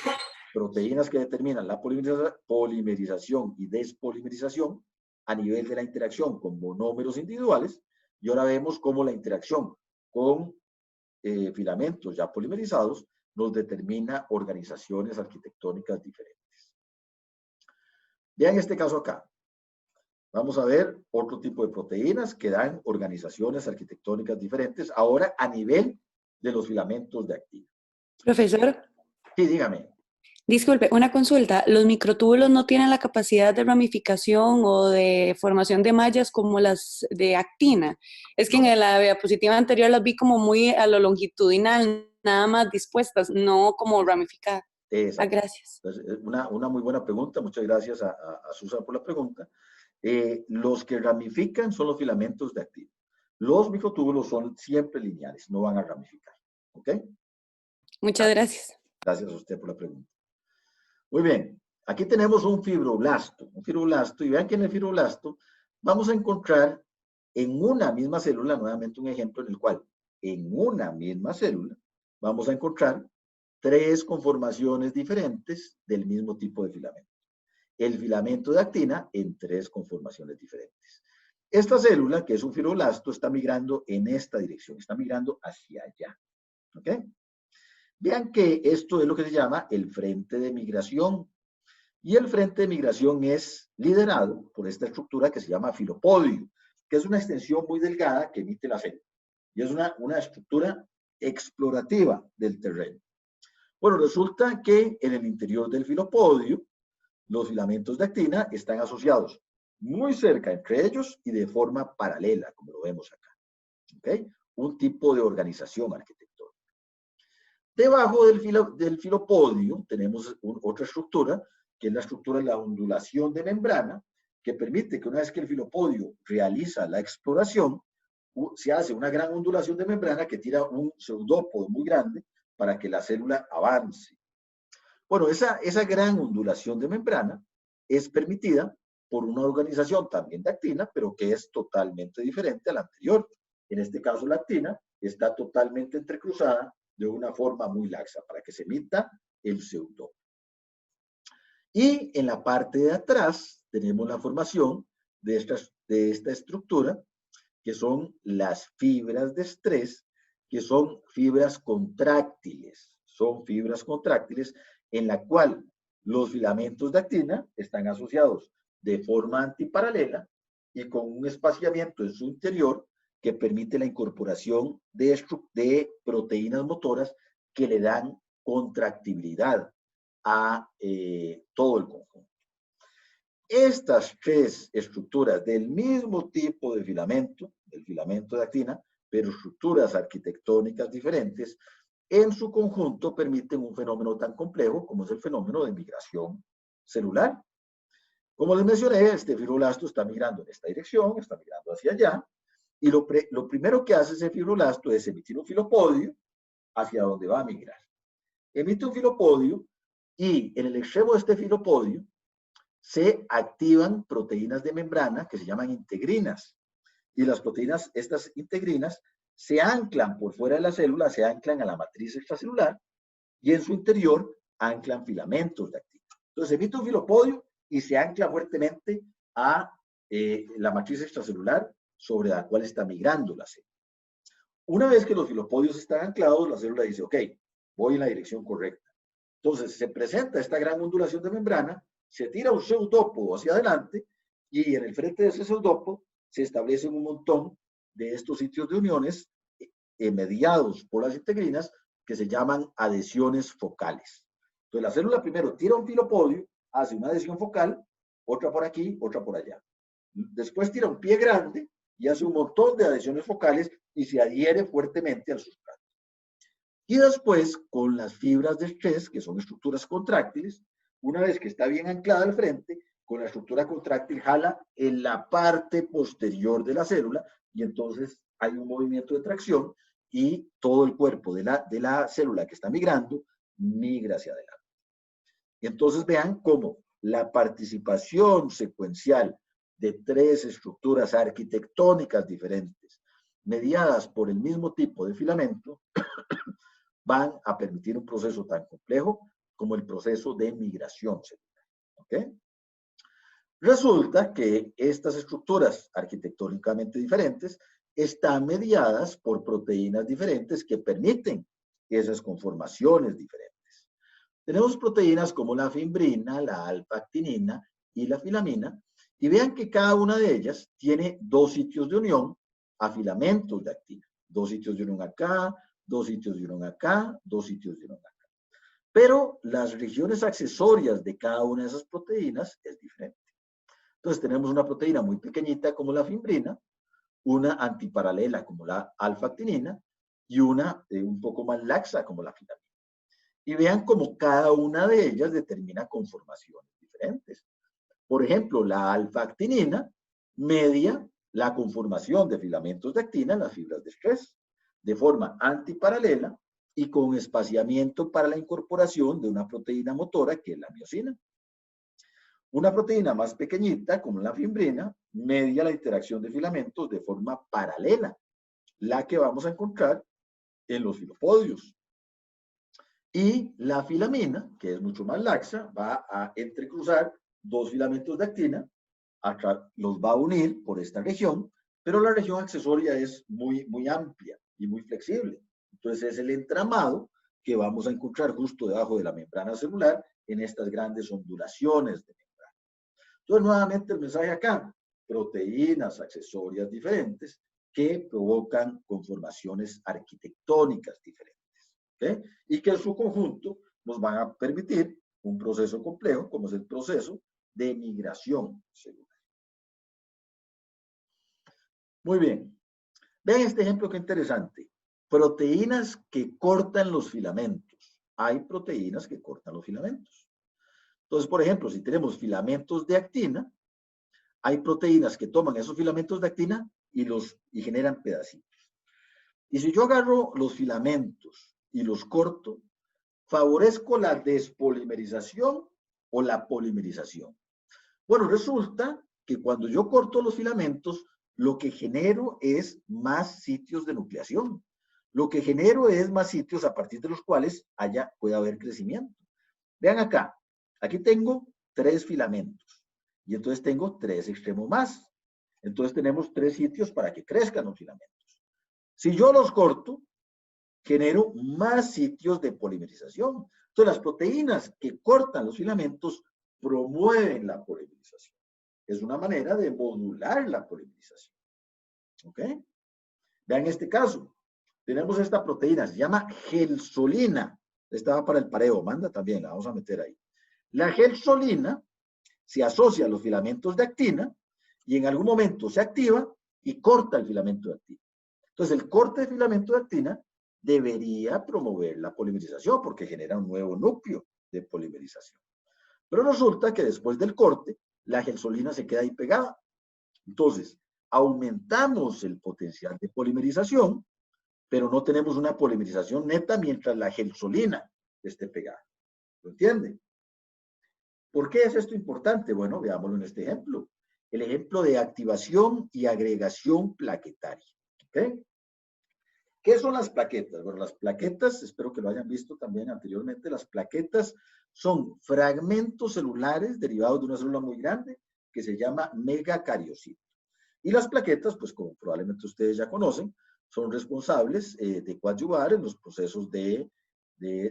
proteínas que determinan la polimerización y despolimerización a nivel de la interacción con monómeros individuales, y ahora vemos cómo la interacción con filamentos ya polimerizados nos determina organizaciones arquitectónicas diferentes. Vean este caso acá. Vamos a ver otro tipo de proteínas que dan organizaciones arquitectónicas diferentes, ahora a nivel de los filamentos de actina. Profesor, Sí, dígame. disculpe, una consulta. ¿Los microtúbulos no tienen la capacidad de ramificación o de formación de mallas como las de actina? Es que en la diapositiva anterior las vi como muy a lo longitudinal, nada más dispuestas, no como ramificadas. Ah, gracias. Entonces, una muy buena pregunta. Muchas gracias a Susan por la pregunta. Los que ramifican son los filamentos de actina. Los microtúbulos son siempre lineales, no van a ramificar. ¿Ok? Muchas gracias. Gracias a usted por la pregunta. Muy bien. Aquí tenemos un fibroblasto. Y vean que en el fibroblasto vamos a encontrar en una misma célula, nuevamente un ejemplo en el cual en una misma célula vamos a encontrar 3 conformaciones diferentes del mismo tipo de filamento. El filamento de actina en 3 conformaciones diferentes. Esta célula, que es un fibroblasto, está migrando en esta dirección, está migrando hacia allá. ¿Ok? Vean que esto es lo que se llama el frente de migración. Y el frente de migración es liderado por esta estructura que se llama filopodio, que es una extensión muy delgada que emite la célula. Y es una estructura explorativa del terreno. Bueno, resulta que en el interior del filopodio, los filamentos de actina están asociados muy cerca entre ellos y de forma paralela, como lo vemos acá. ¿Ok? Un tipo de organización arquitectónica. Debajo del filopodio tenemos otra estructura, que es la estructura de la ondulación de membrana, que permite que una vez que el filopodio realiza la exploración, se hace una gran ondulación de membrana que tira un pseudópodo muy grande para que la célula avance. Bueno, esa gran ondulación de membrana es permitida por una organización también de actina, pero que es totalmente diferente a la anterior. En este caso, la actina está totalmente entrecruzada de una forma muy laxa para que se emita el pseudópodo. Y en la parte de atrás tenemos la formación de esta estructura, que son las fibras de estrés, que son fibras contráctiles. Son fibras contráctiles en la cual los filamentos de actina están asociados de forma antiparalela y con un espaciamiento en su interior que permite la incorporación de proteínas motoras que le dan contractibilidad a todo el conjunto. Estas tres estructuras del mismo tipo de filamento, el filamento de actina, pero estructuras arquitectónicas diferentes, en su conjunto permiten un fenómeno tan complejo como es el fenómeno de migración celular. Como les mencioné, este fibroblasto está migrando en esta dirección, está migrando hacia allá, y lo primero que hace ese fibroblasto es emitir un filopodio hacia donde va a migrar. Emite un filopodio y en el extremo de este filopodio se activan proteínas de membrana que se llaman integrinas. Y las proteínas, estas integrinas, se anclan por fuera de la célula, se anclan a la matriz extracelular y en su interior anclan filamentos de actina. Entonces emite un filopodio y se ancla fuertemente a la matriz extracelular sobre la cual está migrando la célula. Una vez que los filopodios están anclados, la célula dice, ok, voy en la dirección correcta. Entonces se presenta esta gran ondulación de membrana, se tira un pseudópodo hacia adelante y en el frente de ese pseudópodo se establecen un montón de estos sitios de uniones mediados por las integrinas que se llaman adhesiones focales. Entonces la célula primero tira un filopodio, hace una adhesión focal, otra por aquí, otra por allá. Después tira un pie grande y hace un montón de adhesiones focales y se adhiere fuertemente al sustrato. Y después, con las fibras de estrés, que son estructuras contráctiles, una vez que está bien anclada al frente, con la estructura contráctil jala en la parte posterior de la célula y entonces hay un movimiento de tracción y todo el cuerpo de la célula que está migrando migra hacia adelante. Y entonces vean cómo la participación secuencial de tres estructuras arquitectónicas diferentes, mediadas por el mismo tipo de filamento, van a permitir un proceso tan complejo como el proceso de migración celular. ¿Okay? Resulta que estas estructuras arquitectónicamente diferentes están mediadas por proteínas diferentes que permiten esas conformaciones diferentes. Tenemos proteínas como la fimbrina, la alfa-actinina y la filamina, y vean que cada una de ellas tiene dos sitios de unión a filamentos de actina. Dos sitios de unión acá, dos sitios de unión acá, dos sitios de unión acá. Pero las regiones accesorias de cada una de esas proteínas es diferente. Entonces tenemos una proteína muy pequeñita como la fimbrina, una antiparalela como la alfa-actinina y una un poco más laxa como la filamina. Y vean cómo cada una de ellas determina conformaciones diferentes. Por ejemplo, la alfa-actinina media la conformación de filamentos de actina en las fibras de estrés, de forma antiparalela y con espaciamiento para la incorporación de una proteína motora que es la miosina. Una proteína más pequeñita, como la fimbrina, media la interacción de filamentos de forma paralela, la que vamos a encontrar en los filopodios. Y la filamina, que es mucho más laxa, va a entrecruzar dos filamentos de actina, los va a unir por esta región, pero la región accesoria es muy amplia y muy flexible. Entonces es el entramado que vamos a encontrar justo debajo de la membrana celular en estas grandes ondulaciones de membrana. Entonces nuevamente el mensaje acá, proteínas accesorias diferentes que provocan conformaciones arquitectónicas diferentes. ¿Okay? Y que en su conjunto nos van a permitir un proceso complejo como es el proceso de migración celular. Muy bien. Vean este ejemplo que interesante. proteínas que cortan los filamentos. Hay proteínas que cortan los filamentos. Entonces, por ejemplo, si tenemos filamentos de actina, hay proteínas que toman esos filamentos de actina y generan pedacitos. Y si yo agarro los filamentos y los corto, ¿favorezco la despolimerización o la polimerización? Bueno, resulta que cuando yo corto los filamentos, lo que genero es más sitios de nucleación. Lo que genero es más sitios a partir de los cuales puede haber crecimiento. Vean acá, aquí tengo 3 filamentos y entonces tengo 3 extremos más. Entonces tenemos 3 sitios para que crezcan los filamentos. Si yo los corto, genero más sitios de polimerización. Entonces las proteínas que cortan los filamentos promueven la polimerización. Es una manera de modular la polimerización. ¿Ok? Vean este caso. Tenemos esta proteína, se llama gelsolina. Esta va para el pareo, manda también, la vamos a meter ahí. La gelsolina se asocia a los filamentos de actina y en algún momento se activa y corta el filamento de actina. Entonces, el corte de filamento de actina debería promover la polimerización porque genera un nuevo núcleo de polimerización. Pero resulta que después del corte, la gelsolina se queda ahí pegada. Entonces, aumentamos el potencial de polimerización, pero no tenemos una polimerización neta mientras la gelsolina esté pegada. ¿Lo entienden? ¿Por qué es esto importante? Bueno, veámoslo en este ejemplo. El ejemplo de activación y agregación plaquetaria. ¿Ok? ¿Qué son las plaquetas? Bueno, las plaquetas, espero que lo hayan visto también anteriormente, las plaquetas son fragmentos celulares derivados de una célula muy grande que se llama megacariocito. Y las plaquetas, pues como probablemente ustedes ya conocen, son responsables de coadyuvar en los procesos de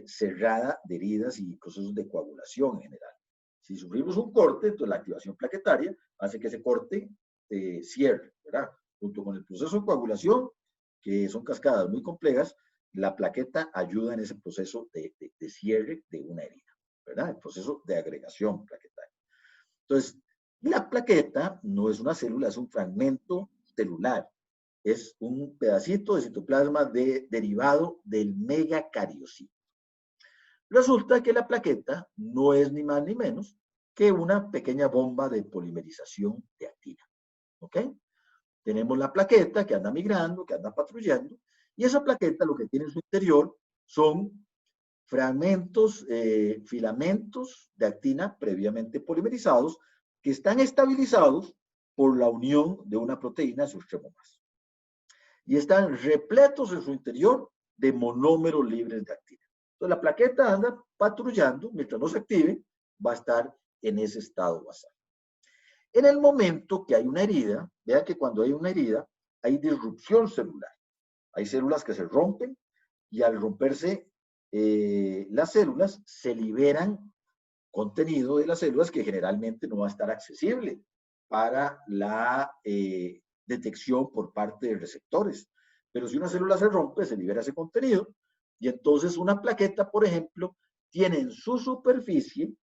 cerrada de heridas y procesos de coagulación en general. Si sufrimos un corte, entonces la activación plaquetaria hace que ese corte cierre, ¿verdad? Junto con el proceso de coagulación, que son cascadas muy complejas, la plaqueta ayuda en ese proceso de cierre de una herida, ¿verdad? El proceso de agregación plaquetaria. Entonces, la plaqueta no es una célula, es un fragmento celular. Es un pedacito de citoplasma derivado del megacariocito. Resulta que la plaqueta no es ni más ni menos que una pequeña bomba de polimerización de actina. ¿Ok? Tenemos la plaqueta que anda migrando, que anda patrullando, y esa plaqueta lo que tiene en su interior son fragmentos, filamentos de actina previamente polimerizados que están estabilizados por la unión de una proteína a su extremo más. Y están repletos en su interior de monómeros libres de actina. Entonces la plaqueta anda patrullando, mientras no se active, va a estar en ese estado basal. En el momento que hay una herida, vean que cuando hay una herida, hay disrupción celular. Hay células que se rompen y al romperse las células, se liberan contenido de las células que generalmente no va a estar accesible para la detección por parte de receptores. Pero si una célula se rompe, se libera ese contenido y entonces una plaqueta, por ejemplo, tiene en su superficie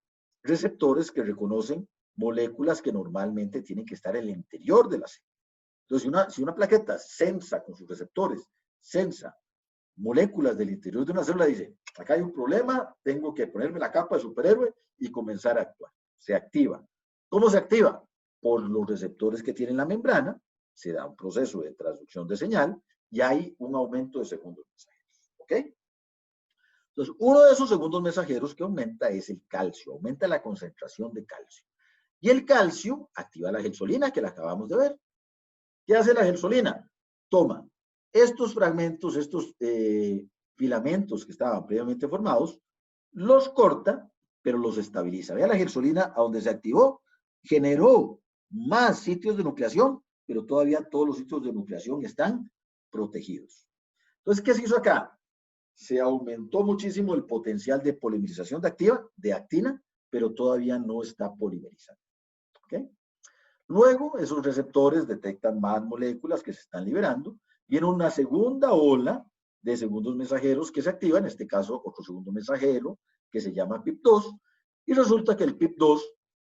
receptores que reconocen moléculas que normalmente tienen que estar en el interior de la célula. Entonces, si una plaqueta sensa con sus receptores, sensa moléculas del interior de una célula, dice, acá hay un problema, tengo que ponerme la capa de superhéroe y comenzar a actuar. Se activa. ¿Cómo se activa? Por los receptores que tiene la membrana, se da un proceso de transducción de señal y hay un aumento de segundos mensajeros. ¿Ok? Entonces, uno de esos segundos mensajeros que aumenta es el calcio, aumenta la concentración de calcio. Y el calcio activa la gelsolina, que la acabamos de ver. ¿Qué hace la gelsolina? Toma estos fragmentos, estos filamentos que estaban previamente formados, los corta, pero los estabiliza. Vea la gelsolina a donde se activó, generó más sitios de nucleación, pero todavía todos los sitios de nucleación están protegidos. Entonces, ¿qué se hizo acá? Se aumentó muchísimo el potencial de polimerización de actina, pero todavía no está polimerizando. ¿Ok? Luego, esos receptores detectan más moléculas que se están liberando. Viene una segunda ola de segundos mensajeros que se activa, en este caso otro segundo mensajero que se llama PIP2, y resulta que el PIP2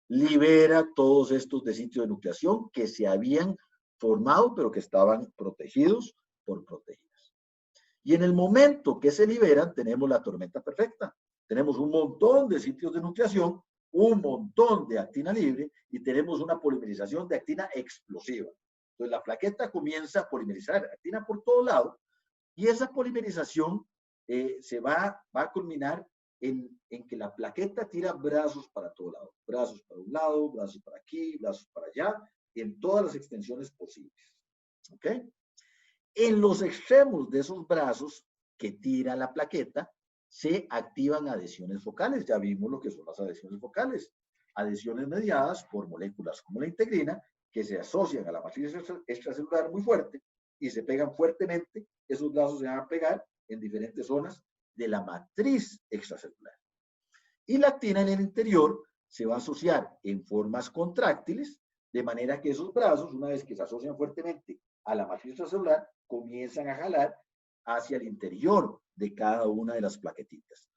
libera todos estos de sitio de nucleación que se habían formado, pero que estaban protegidos por proteínas. Y en el momento que se liberan, tenemos la tormenta perfecta. Tenemos un montón de sitios de nucleación, un montón de actina libre y tenemos una polimerización de actina explosiva. Entonces la plaqueta comienza a polimerizar actina por todo lado y esa polimerización se va a culminar en que la plaqueta tira brazos para todo lado. Brazos para un lado, brazos para aquí, brazos para allá, en todas las extensiones posibles. ¿Ok? En los extremos de esos brazos que tira la plaqueta, se activan adhesiones focales. Ya vimos lo que son las adhesiones focales. Adhesiones mediadas por moléculas como la integrina, que se asocian a la matriz extracelular muy fuerte y se pegan fuertemente. Esos brazos se van a pegar en diferentes zonas de la matriz extracelular. Y la actina en el interior se va a asociar en formas contráctiles, de manera que esos brazos, una vez que se asocian fuertemente a la matriz extracelular, comienzan a jalar hacia el interior de cada una de las plaquetitas.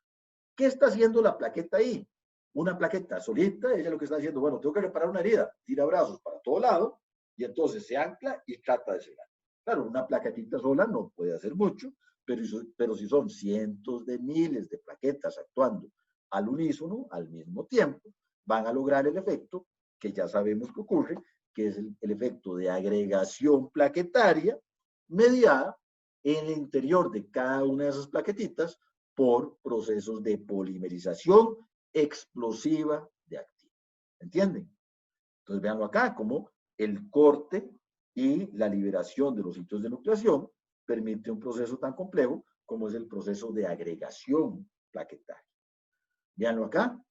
¿Qué está haciendo la plaqueta ahí? Una plaqueta solita, ella lo que está haciendo, bueno, tengo que reparar una herida, tira brazos para todo lado y entonces se ancla y trata de cerrar. Claro, una plaquetita sola no puede hacer mucho, pero si son cientos de miles de plaquetas actuando al unísono, al mismo tiempo, van a lograr el efecto que ya sabemos que ocurre, que es el efecto de agregación plaquetaria mediada en el interior de cada una de esas plaquetitas por procesos de polimerización explosiva de actina. ¿Entienden? Entonces, véanlo acá, como el corte y la liberación de los sitios de nucleación permite un proceso tan complejo como es el proceso de agregación plaquetaria. Véanlo acá,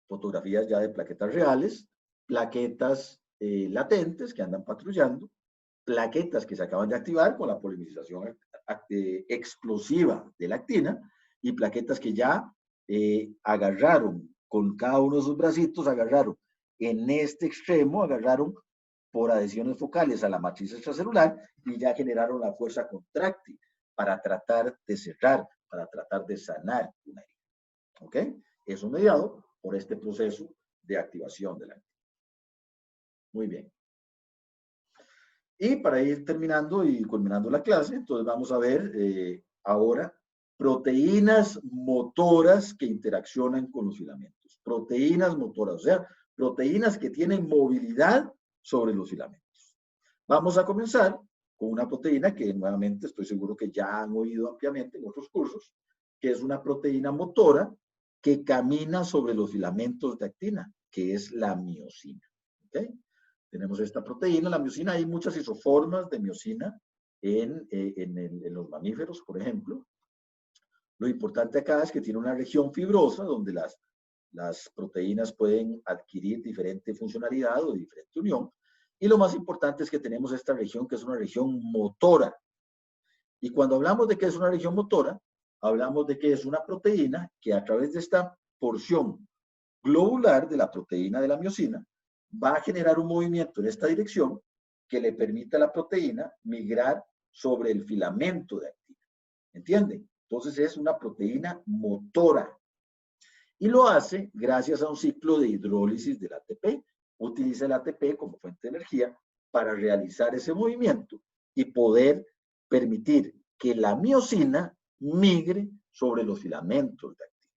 fotografías ya de plaquetas reales, plaquetas latentes que andan patrullando, plaquetas que se acaban de activar con la polimerización explosiva de la actina y plaquetas que ya agarraron con cada uno de sus bracitos, agarraron en este extremo, agarraron por adhesiones focales a la matriz extracelular y ya generaron la fuerza contráctil para tratar de cerrar, para tratar de sanar una herida. ¿Ok? Eso mediado por este proceso de activación de la actina. Muy bien. Y para ir terminando y culminando la clase, entonces vamos a ver ahora proteínas motoras que interaccionan con los filamentos. Proteínas motoras, o sea, proteínas que tienen movilidad sobre los filamentos. Vamos a comenzar con una proteína que nuevamente estoy seguro que ya han oído ampliamente en otros cursos, que es una proteína motora que camina sobre los filamentos de actina, que es la miosina. ¿Ok? Tenemos esta proteína, la miosina. Hay muchas isoformas de miosina en los mamíferos, por ejemplo. Lo importante acá es que tiene una región fibrosa donde las proteínas pueden adquirir diferente funcionalidad o diferente unión. Y lo más importante es que tenemos esta región que es una región motora. Y cuando hablamos de que es una región motora, hablamos de que es una proteína que a través de esta porción globular de la proteína de la miosina va a generar un movimiento en esta dirección que le permite a la proteína migrar sobre el filamento de actina. ¿Entienden? Entonces es una proteína motora. Y lo hace gracias a un ciclo de hidrólisis del ATP. Utiliza el ATP como fuente de energía para realizar ese movimiento y poder permitir que la miosina migre sobre los filamentos de actina.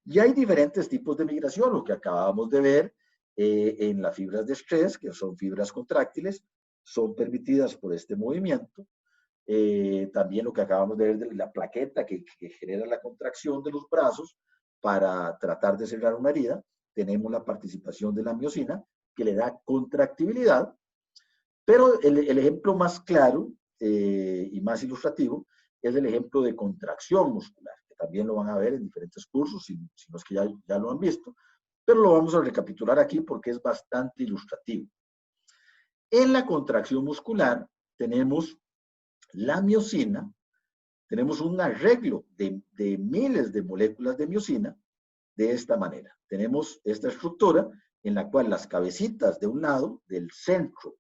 Y hay diferentes tipos de migración, lo que acabamos de ver en las fibras de estrés, que son fibras contráctiles, son permitidas por este movimiento. También lo que acabamos de ver de la plaqueta que genera la contracción de los brazos para tratar de cerrar una herida. Tenemos la participación de la miosina que le da contractibilidad, pero el ejemplo más claro y más ilustrativo es el ejemplo de contracción muscular, que también lo van a ver en diferentes cursos, si no es que ya lo han visto, pero lo vamos a recapitular aquí porque es bastante ilustrativo. En la contracción muscular tenemos la miosina, tenemos un arreglo de miles de moléculas de miosina de esta manera. Tenemos esta estructura en la cual las cabecitas de un lado, del centro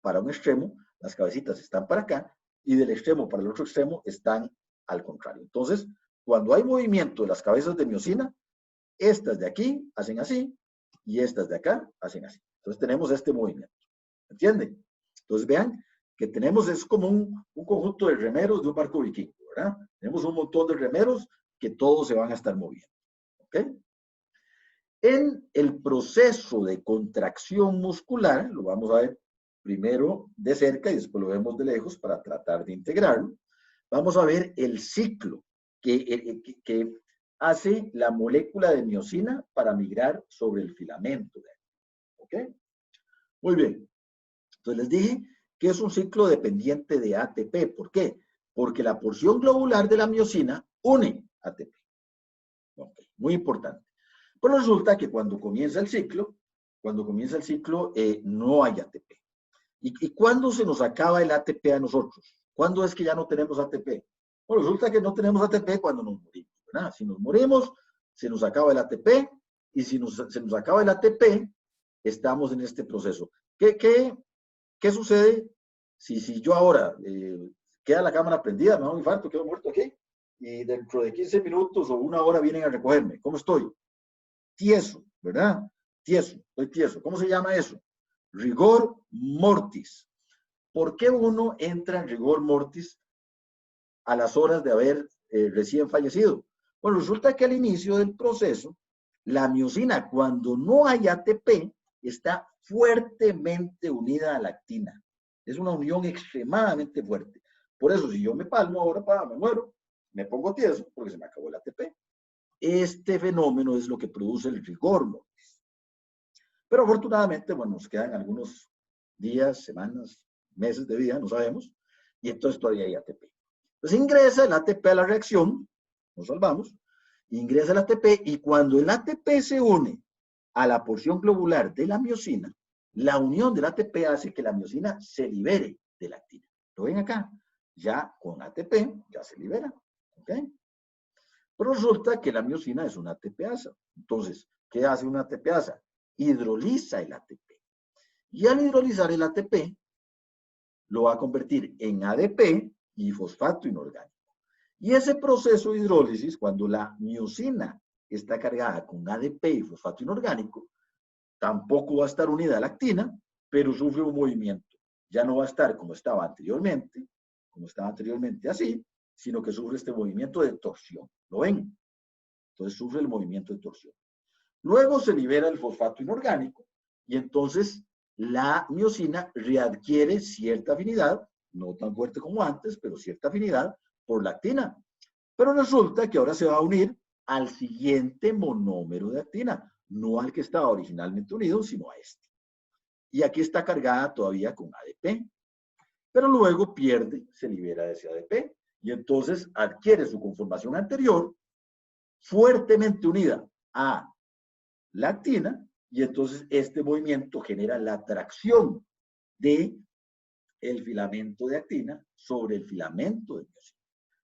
para un extremo, las cabecitas están para acá y del extremo para el otro extremo están al contrario. Entonces, cuando hay movimiento de las cabezas de miosina, estas de aquí hacen así y estas de acá hacen así. Entonces tenemos este movimiento. ¿Entienden? Entonces vean que tenemos es como un conjunto de remeros de un barco vikingo, ¿verdad? Tenemos un montón de remeros que todos se van a estar moviendo, ¿ok? En el proceso de contracción muscular, lo vamos a ver primero de cerca y después lo vemos de lejos para tratar de integrarlo, vamos a ver el ciclo que hace la molécula de miosina para migrar sobre el filamento. ¿Ok? Muy bien. Entonces les dije que es un ciclo dependiente de ATP. ¿Por qué? Porque la porción globular de la miosina une ATP. Ok, muy importante. Pero resulta que cuando comienza el ciclo, no hay ATP. ¿Y cuándo se nos acaba el ATP a nosotros? ¿Cuándo es que ya no tenemos ATP? Bueno, resulta que no tenemos ATP cuando nos morimos, ¿verdad? Si nos morimos, se nos acaba el ATP, y si se nos acaba el ATP, estamos en este proceso. ¿Qué sucede si yo ahora queda la cámara prendida, me da un infarto, quedo muerto aquí, y dentro de 15 minutos o una hora vienen a recogerme? ¿Cómo estoy? Tieso, ¿verdad? Tieso, estoy tieso. ¿Cómo se llama eso? Rigor mortis. ¿Por qué uno entra en rigor mortis a las horas de haber recién fallecido? Bueno, resulta que al inicio del proceso, la miosina, cuando no hay ATP, está fuertemente unida a la actina. Es una unión extremadamente fuerte. Por eso, si yo me palmo ahora, me muero, me pongo tieso porque se me acabó el ATP. Este fenómeno es lo que produce el rigor mortis. Pero afortunadamente, bueno, nos quedan algunos días, semanas, meses de vida, no sabemos, y entonces todavía hay ATP. Entonces ingresa el ATP a la reacción, nos salvamos, ingresa el ATP, y cuando el ATP se une a la porción globular de la miosina, la unión del ATP hace que la miosina se libere de la actina. ¿Lo ven acá? Ya con ATP, ya se libera. ¿Ok? Pero resulta que la miosina es una ATPasa. Entonces, ¿qué hace una ATPasa? Hidroliza el ATP. Y al hidrolizar el ATP, lo va a convertir en ADP y fosfato inorgánico. Y ese proceso de hidrólisis, cuando la miosina está cargada con ADP y fosfato inorgánico, tampoco va a estar unida a la actina, pero sufre un movimiento. Ya no va a estar como estaba anteriormente así, sino que sufre este movimiento de torsión. ¿Lo ven? Entonces sufre el movimiento de torsión. Luego se libera el fosfato inorgánico y entonces la miosina readquiere cierta afinidad, no tan fuerte como antes, pero cierta afinidad por la actina. Pero resulta que ahora se va a unir al siguiente monómero de actina, no al que estaba originalmente unido, sino a este. Y aquí está cargada todavía con ADP. Pero luego pierde, se libera de ese ADP y entonces adquiere su conformación anterior, fuertemente unida a la actina, y entonces este movimiento genera la atracción de el filamento de actina sobre el filamento de miosina.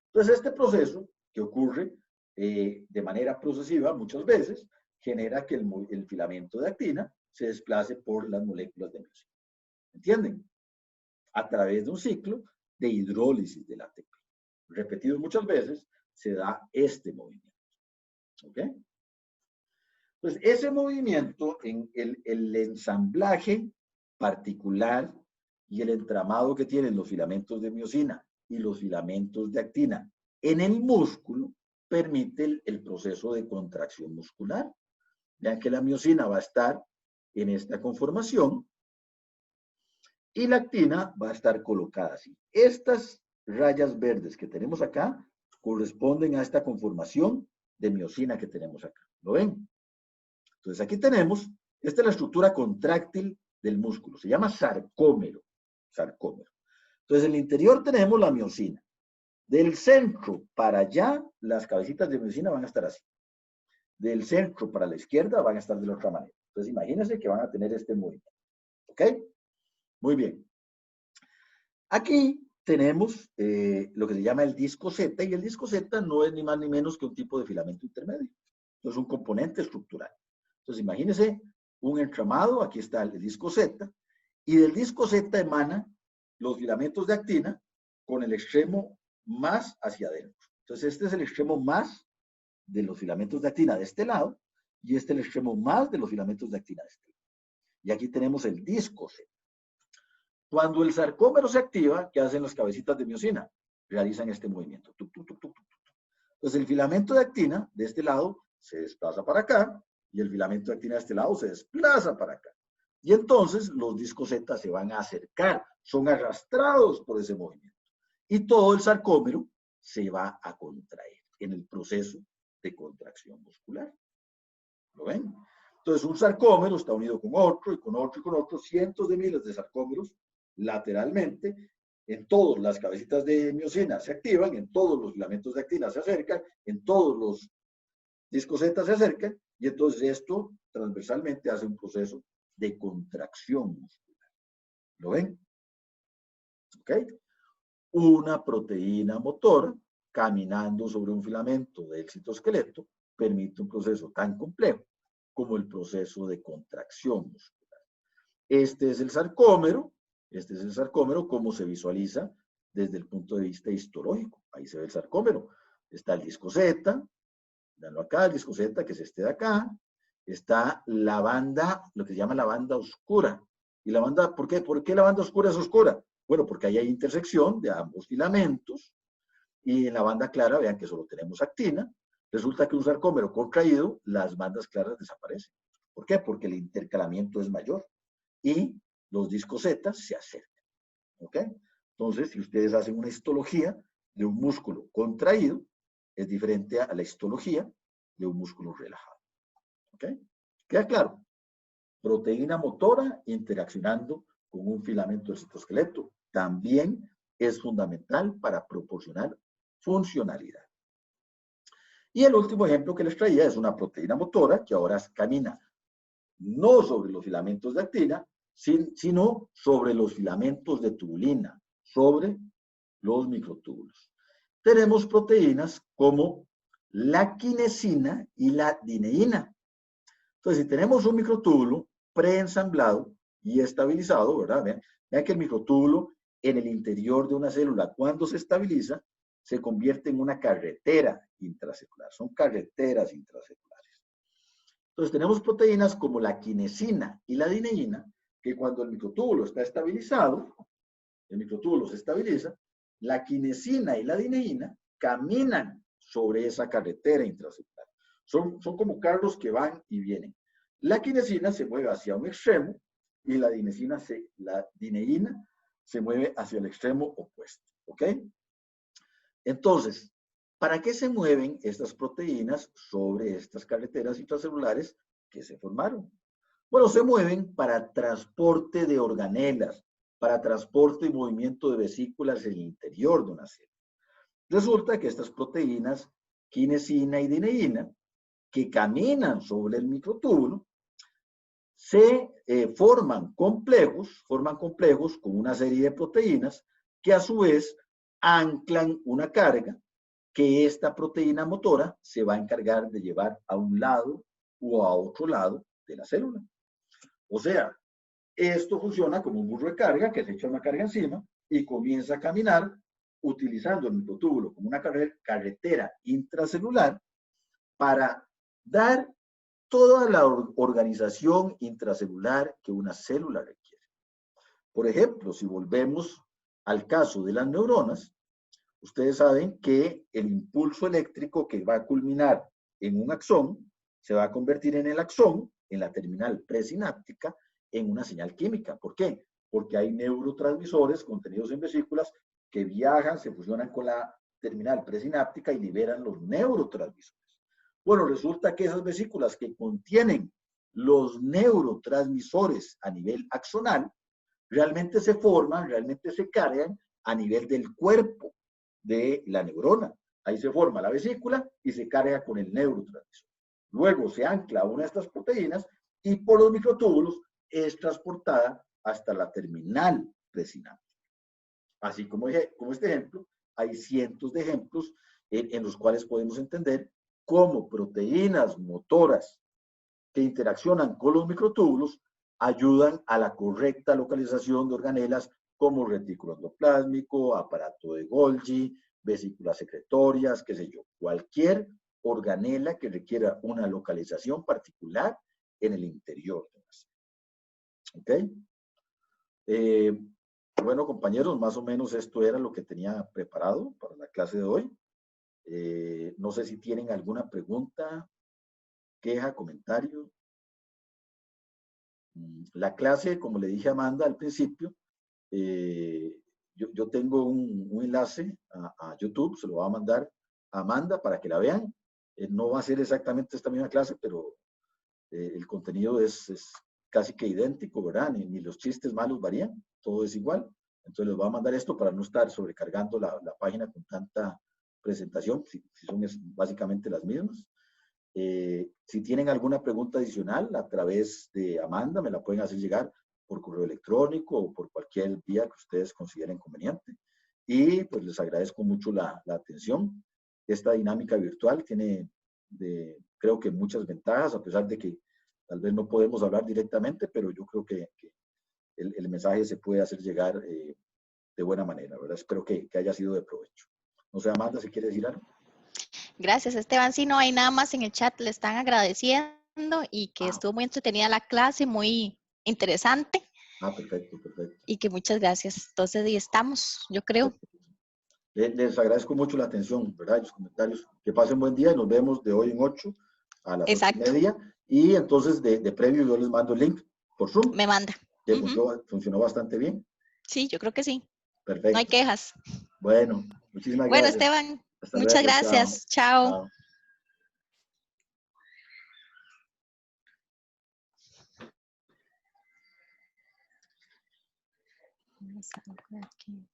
Entonces este proceso que ocurre de manera procesiva muchas veces genera que el filamento de actina se desplace por las moléculas de miosina. ¿Entienden? A través de un ciclo de hidrólisis del ATP. Repetido muchas veces, se da este movimiento. ¿Ok? Pues ese movimiento en el ensamblaje particular y el entramado que tienen los filamentos de miosina y los filamentos de actina en el músculo permite el proceso de contracción muscular. Vean que la miosina va a estar en esta conformación y la actina va a estar colocada así. Estas rayas verdes que tenemos acá corresponden a esta conformación de miosina que tenemos acá. ¿Lo ven? Entonces aquí tenemos, esta es la estructura contráctil del músculo, se llama sarcómero. Sarcómero. Entonces en el interior tenemos la miosina. Del centro para allá, las cabecitas de miosina van a estar así. Del centro para la izquierda van a estar de la otra manera. Entonces imagínense que van a tener este movimiento. ¿Ok? Muy bien. Aquí tenemos lo que se llama el disco Z, y el disco Z no es ni más ni menos que un tipo de filamento intermedio. Es un componente estructural. Entonces, imagínense un entramado, aquí está el disco Z, y del disco Z emanan los filamentos de actina con el extremo más hacia adentro. Entonces, este es el extremo más de los filamentos de actina de este lado, y este es el extremo más de los filamentos de actina de este lado. Y aquí tenemos el disco Z. Cuando el sarcómero se activa, ¿qué hacen las cabecitas de miosina? Realizan este movimiento. Tuc, tuc, tuc, tuc, tuc. Entonces el filamento de actina de este lado se desplaza para acá y el filamento de actina de este lado se desplaza para acá. Y entonces los discos Z se van a acercar, son arrastrados por ese movimiento. Y todo el sarcómero se va a contraer en el proceso de contracción muscular. ¿Lo ven? Entonces un sarcómero está unido con otro y con otro y con otro, cientos de miles de sarcómeros lateralmente. En todas las cabecitas de miosina se activan, en todos los filamentos de actina se acercan, en todos los discos Z se acercan, y entonces esto transversalmente hace un proceso de contracción muscular. ¿Lo ven? ¿Ok? Una proteína motora caminando sobre un filamento del citoesqueleto permite un proceso tan complejo como el proceso de contracción muscular. Este es el sarcómero como se visualiza desde el punto de vista histológico. Ahí se ve el sarcómero. Está el disco Z, veanlo acá, el disco Z, que es este de acá. Está la banda, lo que se llama la banda oscura. ¿Y la banda, por qué? ¿Por qué la banda oscura es oscura? Bueno, porque ahí hay intersección de ambos filamentos. Y en la banda clara, vean que solo tenemos actina. Resulta que un sarcómero contraído, las bandas claras desaparecen. ¿Por qué? Porque el intercalamiento es mayor. Y los discos Z se acercan. ¿Ok? Entonces, si ustedes hacen una histología de un músculo contraído, es diferente a la histología de un músculo relajado. ¿Ok? ¿Queda claro? Proteína motora interaccionando con un filamento del citoesqueleto también es fundamental para proporcionar funcionalidad. Y el último ejemplo que les traía es una proteína motora que ahora camina no sobre los filamentos de actina, sino sobre los filamentos de tubulina, sobre los microtúbulos. Tenemos proteínas como la quinesina y la dineína. Entonces, si tenemos un microtúbulo preensamblado y estabilizado, ¿verdad? Vean que el microtúbulo en el interior de una célula, cuando se estabiliza, se convierte en una carretera intracelular. Son carreteras intracelulares. Entonces, tenemos proteínas como la quinesina y la dineína, que cuando el microtúbulo está estabilizado, el microtúbulo se estabiliza, la quinesina y la dineína caminan sobre esa carretera intracelular. Son como carros que van y vienen. La quinesina se mueve hacia un extremo y la dineína se mueve hacia el extremo opuesto. ¿Ok? Entonces, ¿para qué se mueven estas proteínas sobre estas carreteras intracelulares que se formaron? Bueno, se mueven para transporte de organelas, para transporte y movimiento de vesículas en el interior de una célula. Resulta que estas proteínas, quinesina y dineína, que caminan sobre el microtúbulo, se forman complejos con una serie de proteínas que a su vez anclan una carga que esta proteína motora se va a encargar de llevar a un lado o a otro lado de la célula. O sea, esto funciona como un burro de carga que se echa una carga encima y comienza a caminar utilizando el microtúbulo como una carretera intracelular para dar toda la organización intracelular que una célula requiere. Por ejemplo, si volvemos al caso de las neuronas, ustedes saben que el impulso eléctrico que va a culminar en un axón se va a convertir en el axón, en la terminal presináptica, en una señal química. ¿Por qué? Porque hay neurotransmisores contenidos en vesículas que viajan, se fusionan con la terminal presináptica y liberan los neurotransmisores. Bueno, resulta que esas vesículas que contienen los neurotransmisores a nivel axonal, realmente se forman, realmente se cargan a nivel del cuerpo de la neurona. Ahí se forma la vesícula y se carga con el neurotransmisor. Luego se ancla a una de estas proteínas y por los microtúbulos es transportada hasta la terminal presináptica. Así como este ejemplo, hay cientos de ejemplos en los cuales podemos entender cómo proteínas motoras que interaccionan con los microtúbulos ayudan a la correcta localización de organelas como retículo endoplásmico, aparato de Golgi, vesículas secretorias, qué sé yo, cualquier organela que requiera una localización particular en el interior de la célula. ¿Ok? Bueno, compañeros, más o menos esto era lo que tenía preparado para la clase de hoy. No sé si tienen alguna pregunta, queja, comentario. La clase, como le dije a Amanda al principio, yo tengo un enlace a YouTube, se lo voy a mandar a Amanda para que la vean. No va a ser exactamente esta misma clase, pero el contenido es casi que idéntico, ¿verdad? Ni los chistes malos varían, todo es igual. Entonces les voy a mandar esto para no estar sobrecargando la página con tanta presentación, si son básicamente las mismas. Si tienen alguna pregunta adicional a través de Amanda, me la pueden hacer llegar por correo electrónico o por cualquier vía que ustedes consideren conveniente. Y pues les agradezco mucho la atención. Esta dinámica virtual tiene, creo que muchas ventajas, a pesar de que tal vez no podemos hablar directamente, pero yo creo que el mensaje se puede hacer llegar de buena manera, ¿verdad? Espero que haya sido de provecho. No sé, Amanda, si quiere decir algo. Gracias, Esteban. Sí, no hay nada más en el chat, le están agradeciendo y que estuvo muy entretenida la clase, muy interesante. Perfecto, perfecto. Y que muchas gracias. Entonces, ahí estamos, yo creo. Les agradezco mucho la atención, ¿verdad? Y los comentarios. Que pasen buen día y nos vemos de hoy en 8 a las 8:30. Y entonces, de previo, yo les mando el link por Zoom. Me manda. Que funcionó bastante bien. Sí, yo creo que sí. Perfecto. No hay quejas. Bueno, muchísimas gracias. Bueno, Esteban, hasta muchas luego. gracias. Chao. Vamos a ver aquí.